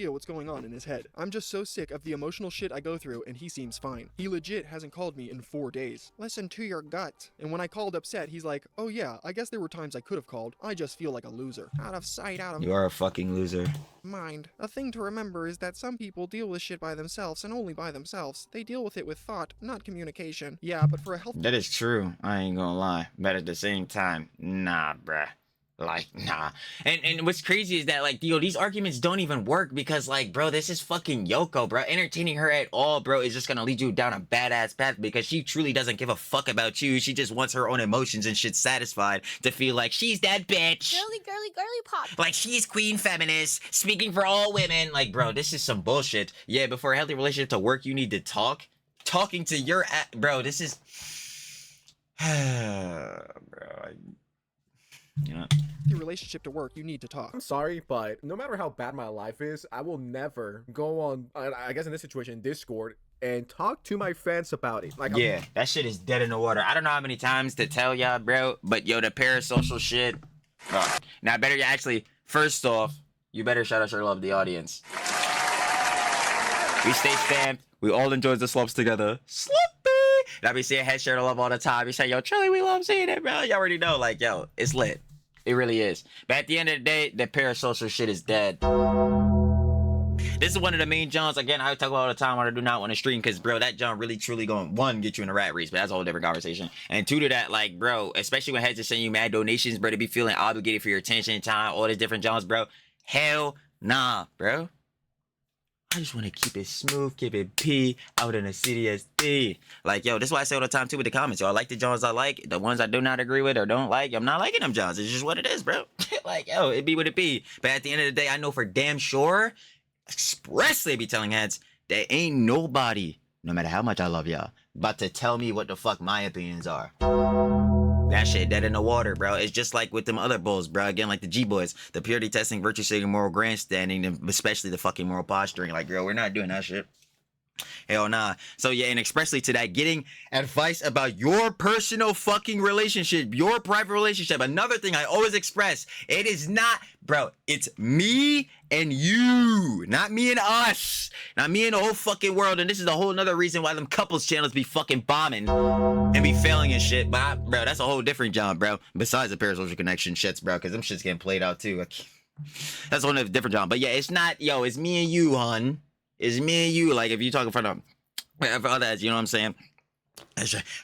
idea what's going on in his head. I'm just so sick of the emotional shit I go through, and he seems fine. He legit hasn't called me in 4 days. Listen to your gut. And when I called upset, he's like, oh yeah, I guess there were times I could have called. I just feel like a loser. Out of sight, out of You are a fucking loser. mind. A thing to remember is that some people deal with shit by themselves and only by themselves. They deal with it with thought, not communication. Yeah, but for a healthy That is true. I ain't gonna lie. But at the same time, nah, bruh. Like, nah. And what's crazy is that, like, yo, these arguments don't even work because, like, bro, this is fucking Yoko, bro. Entertaining her at all, bro, is just gonna lead you down a badass path because she truly doesn't give a fuck about you. She just wants her own emotions and shit satisfied to feel like she's that bitch. Girly pop. Like, she's queen feminist, speaking for all women. Like, bro, this is some bullshit. Yeah, but for a healthy relationship to work, you need to talk. Talking to your bro, this is... bro, you know, relationship to work, you need to talk. I'm sorry, but no matter how bad my life is, I will never go on, I guess in this situation, Discord, and talk to my fans about it. Like, yeah, that shit is dead in the water. I don't know how many times to tell y'all, bro, but yo, the parasocial shit. Oh, now, better you actually, first off, you better shout out your love to the audience. We stay stamped. We all enjoy the slopes together. Sloppy! Now we see a head share of love all the time. We say, yo, Trilly, we love seeing it, bro. You already know, like, yo, it's lit. It really is. But at the end of the day, the parasocial shit is dead. This is one of the main Johns, again, I talk about all the time when I do not want to stream, because, bro, that John really, truly going, one, get you in a rat race, but that's a whole different conversation. And two to that, like, bro, especially when heads are sending you mad donations, bro, to be feeling obligated for your attention, time, all these different Johns, bro. Hell nah, bro. I just want to keep it smooth, keep it P, out in the city as D. Like, yo, this is why I say all the time, too, with the comments. Yo, I like the Johns I like. The ones I do not agree with or don't like, I'm not liking them Johns. It's just what it is, bro. Like, yo, it be what it be. But at the end of the day, I know for damn sure, expressly be telling heads, there ain't nobody, no matter how much I love y'all, about to tell me what the fuck my opinions are. That shit dead in the water, bro. It's just like with them other bulls, bro. Again, like the G-boys, the purity testing, virtue signaling, moral grandstanding, and especially the fucking moral posturing. Like, girl, we're not doing that shit. Hell nah. So yeah, and expressly to that, getting advice about your personal fucking relationship, your private relationship. Another thing I always express, it is not, bro, it's me and you, not me and us, not me and the whole fucking world. And this is a whole nother reason why them couples channels be fucking bombing and be failing and shit. But bro, that's a whole different job, bro. Besides the parasocial connection shits, bro, because them shits getting played out too. That's a whole different job. But yeah, it's not, yo, it's me and you, hun. It's me and you. Like, if you talk in front of others, you know what I'm saying?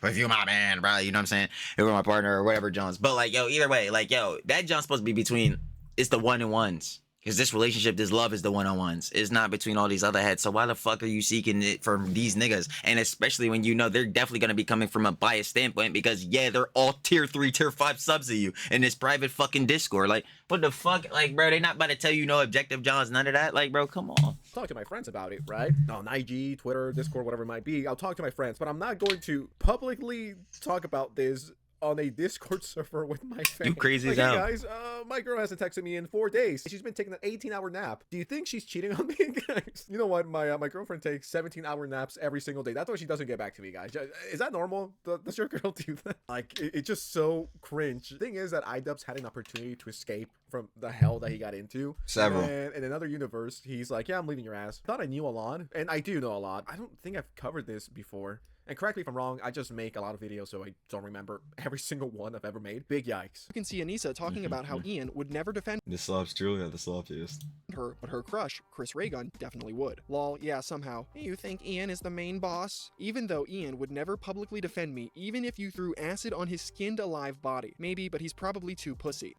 Or if you're my man, bro, you know what I'm saying? If you're my partner or whatever, Jones. But, like, yo, either way, like, yo, that John's supposed to be between, it's the one-on-ones. Because this relationship, this love is the one-on-ones. It's not between all these other heads. So why the fuck are you seeking it from these niggas? And especially when you know they're definitely going to be coming from a biased standpoint because, yeah, they're all tier 3, tier 5 subs of you in this private fucking Discord. Like, what the fuck? Like, bro, they not about to tell you no objective Johns, none of that. Like, bro, come on. Talk to my friends about it, right? On IG, Twitter, Discord, whatever it might be. I'll talk to my friends, but I'm not going to publicly talk about this on a Discord server with my fans. You crazy as like, hell. hey guys, my girl hasn't texted me in 4 days. She's been taking an 18-hour nap. Do you think she's cheating on me, guys? You know what? My girlfriend takes 17-hour naps every single day. That's why she doesn't get back to me, guys. Is that normal? Does your girl do that? Like, it's just so cringe. The thing is that IDubbbz had an opportunity to escape from the hell that he got into. Several. And in another universe, he's like, yeah, I'm leaving your ass. I thought I knew a lot, and I do know a lot. I don't think I've covered this before. And correct me if I'm wrong, I just make a lot of videos, so I don't remember every single one I've ever made. Big yikes. You can see Anisa talking about how Ian would never defend The slop's truly the sloppiest. her, but her crush, Chris Raygun, definitely would. Lol, yeah, somehow. You think Ian is the main boss? Even though Ian would never publicly defend me, even if you threw acid on his skinned alive body. Maybe, but he's probably too pussy.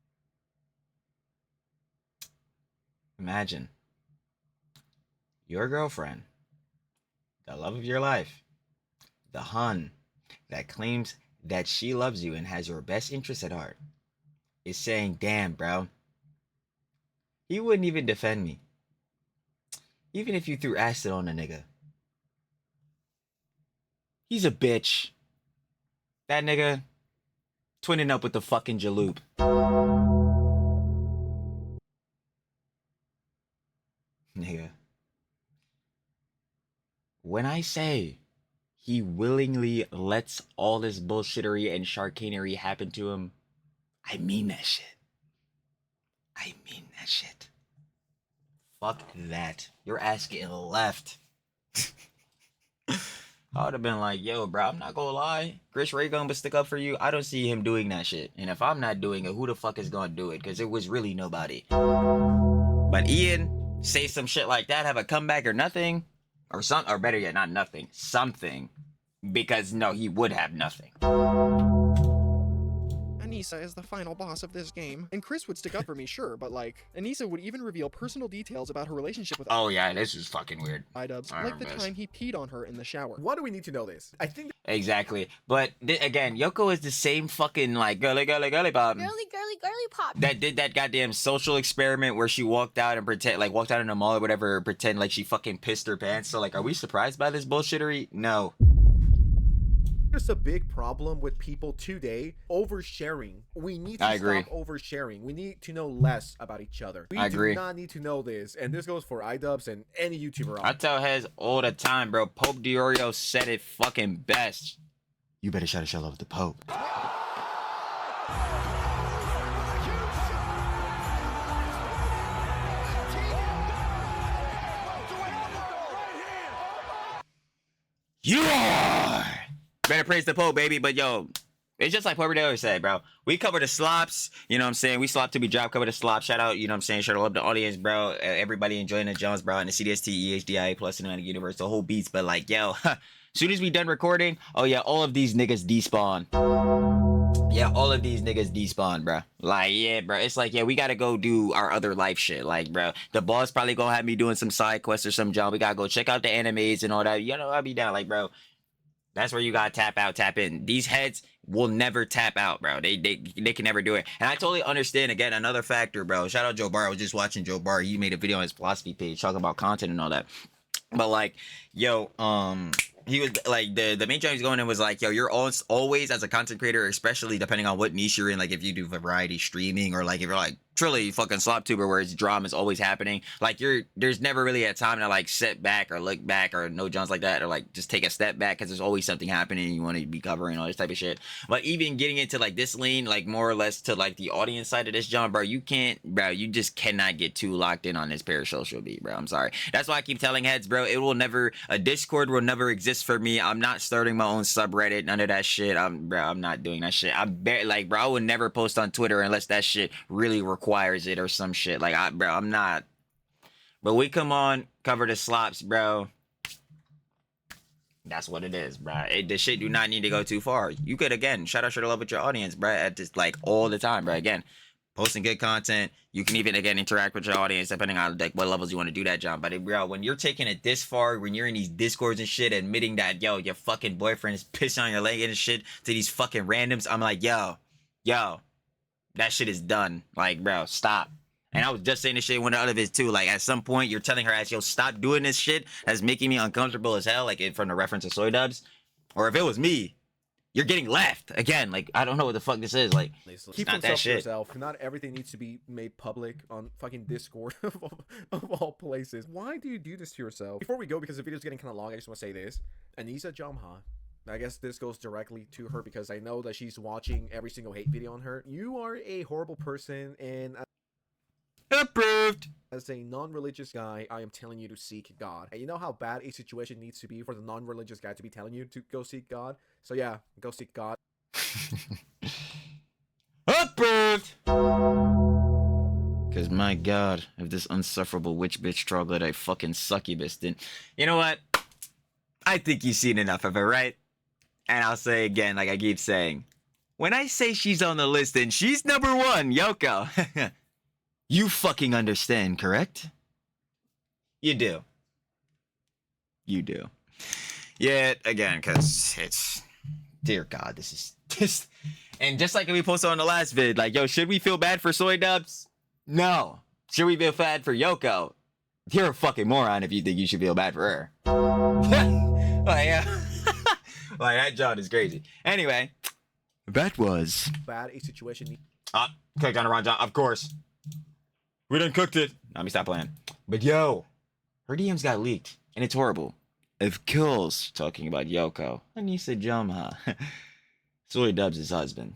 Imagine your girlfriend, the love of your life, the hun that claims that she loves you and has your best interest at heart, is saying, damn, bro, he wouldn't even defend me. Even if you threw acid on a nigga. He's a bitch. That nigga twinning up with the fucking Jaloop. Nigga. When I say he willingly lets all this bullshittery and sharkanery happen to him, I mean that shit. I mean that shit. Fuck that. Your ass getting left. I would have been like, yo, bro, I'm not gonna lie. Chris Ray gonna stick up for you. I don't see him doing that shit. And if I'm not doing it, who the fuck is gonna do it? Because it was really nobody. But Ian, say some shit like that, have a comeback or nothing. Or better yet, not nothing. Something. Because no, he would have nothing. Anisa is the final boss of this game. And Chris would stick up for me, sure, but like, Anisa would even reveal personal details about her relationship with Oh yeah, this is fucking weird. IDubbbz, like the time he peed on her in the shower. Why do we need to know this? I think Exactly. But again, Yoko is the same fucking like girly pop. Girly pop. That did that goddamn social experiment where she walked out and walked out in a mall or whatever, pretend like she fucking pissed her pants. So like, are we surprised by this bullshittery? No. there's a big problem with people today oversharing. We need to stop oversharing. We need to know less about each other. We do not need to know this, and this goes for IDubbbz and any YouTuber. I tell heads all the time, bro. Pope Diorio said it fucking best. You better shout a shell over the Pope. You are! Better praise the Pope, baby. But yo, it's just like Pope Diorio said, bro. We cover the slops, you know what I'm saying? We slop to be drop, cover the slop. Shout out, you know what I'm saying? Shout out to the audience, bro. Everybody enjoying the Jones, bro. And the CDST, EHDIA plus Cinematic Universe, the whole beats. But like, yo, as soon as we done recording, oh yeah, all of these niggas despawn. Yeah, all of these niggas despawn, bro. Like, yeah, bro. It's like, yeah, we gotta go do our other life shit. Like, bro, the boss probably gonna have me doing some side quests or some job. We gotta go check out the animes and all that. You know, I'll be down. Like, bro, that's where you gotta tap out, tap in. These heads will never tap out, bro. They can never do it. And I totally understand, again, another factor, bro. Shout out Joe Barr. I was just watching Joe Barr. He made a video on his philosophy page talking about content and all that. But like, yo, he was like, the main job he's going in was like, yo, you're always as a content creator, especially depending on what niche you're in, like if you do variety streaming or like if you're like truly fucking slop tuber where it's drama is always happening, like there's never really a time to like sit back or look back or no Johns like that, or like just take a step back because there's always something happening you want to be covering, all this type of shit. But even getting into like this lane, like more or less to like the audience side of this John, bro, you just cannot get too locked in on this parasocial beat, bro. I'm sorry. That's why I keep telling heads, bro, it will never, a Discord will never exist for me. I'm not starting my own subreddit, none of that shit. I'm not doing that shit. Like, bro, I would never post on Twitter unless that shit really requires it or some shit. Like, I'm not. But we come on, cover the slops, bro. That's what it is, bro. The shit do not need to go too far. You could, again, shout out to love with your audience, bro, at just like all the time, bro. Again, posting good content. You can even, again, interact with your audience depending on like what levels you want to do that, John. But bro, when you're taking it this far, when you're in these discords and shit, admitting that, yo, your fucking boyfriend is pissing on your leg and shit to these fucking randoms, I'm like, yo, that shit is done. Like, bro, stop. And I was just saying this shit in one of the other vids too. Like, at some point, you're telling her ass, yo, stop doing this shit. That's making me uncomfortable as hell. Like, from the reference to Soy Dubs. Or if it was me, you're getting left again. Like, I don't know what the fuck this is. Like, keep not that shit. Yourself. Not everything needs to be made public on fucking Discord of all places. Why do you do this to yourself? Before we go, because the video's getting kind of long, I just want to say this. Anisa Jomha. I guess this goes directly to her because I know that she's watching every single hate video on her. You are a horrible person, and approved. As a non-religious guy, I am telling you to seek God. And you know how bad a situation needs to be for the non-religious guy to be telling you to go seek God? So yeah, go seek God. Approved! Because my God, if this unsufferable witch bitch troglodyte I fucking succubus didn't... You know what? I think you've seen enough of her, right? And I'll say again, like I keep saying, when I say she's on the list and she's number one, Yoko, you fucking understand, correct? You do. You do. Yeah, again, because it's... Dear God, this is... just. And just like we posted on the last vid, like, yo, should we feel bad for Soy Dubs? No. Should we feel bad for Yoko? You're a fucking moron if you think you should feel bad for her. Like, yeah. Like, that John is crazy. Anyway, that was... Bad a situation... Cooked on around John, of course. We done cooked it. Let me stop playing. But yo, her DMs got leaked, and it's horrible. If Kills talking about Yoko, Anisa Jomha, Soy Dubbbz' husband.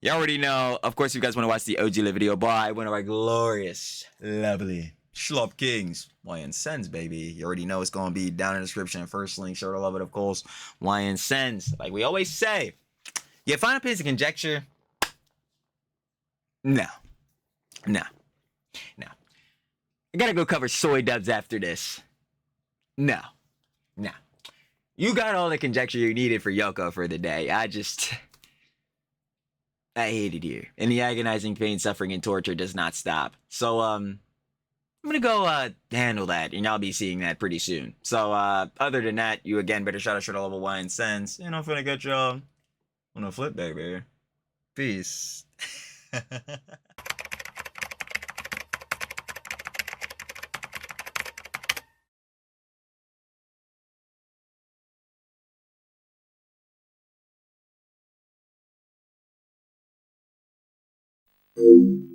You already know. Of course, if you guys want to watch the OG live video by one of our glorious, lovely, Slop Kings, YN Sens, baby. You already know it's gonna be down in the description. First link, sure to love it, of course. YN Sens. Like we always say, you find a piece of conjecture? No. No. No. I gotta go cover soy dubs after this. No. No. You got all the conjecture you needed for Yoko for the day. I hated you. And the agonizing pain, suffering, and torture does not stop. So, I'm gonna go handle that, and I'll be seeing that pretty soon. So other than that, you again better shout out to level YN Sens, and I'm finna get y'all on a flip, baby. Peace. you